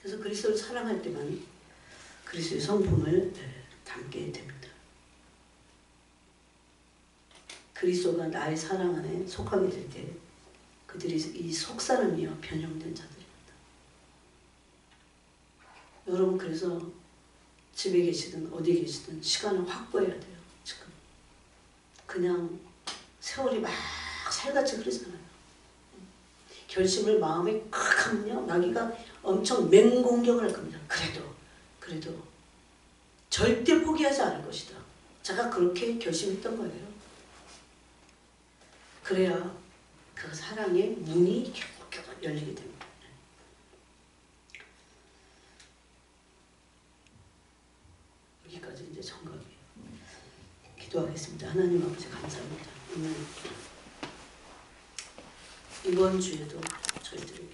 그래서 그리스도를 사랑할 때만 그리스도의 성품을 담게 됩니다. 그리스도가 나의 사랑 안에 속하게 될 때 그들이 이 속사람이여 변형된 자들입니다. 여러분 그래서 집에 계시든 어디 계시든 시간을 확보해야 돼요. 지금 그냥 세월이 막 살같이 흐르잖아요. 결심을 마음에 칵 하면요 마귀가 엄청 맹공격을 할 겁니다. 그래도 절대 포기하지 않을 것이다. 제가 그렇게 결심했던 거예요. 그래야 그 사랑의 문이 계속 열리게 됩니다. 여기까지 이제 정각이에요. 기도하겠습니다. 하나님 아버지 감사합니다. 오늘 이번 주에도 저희들에게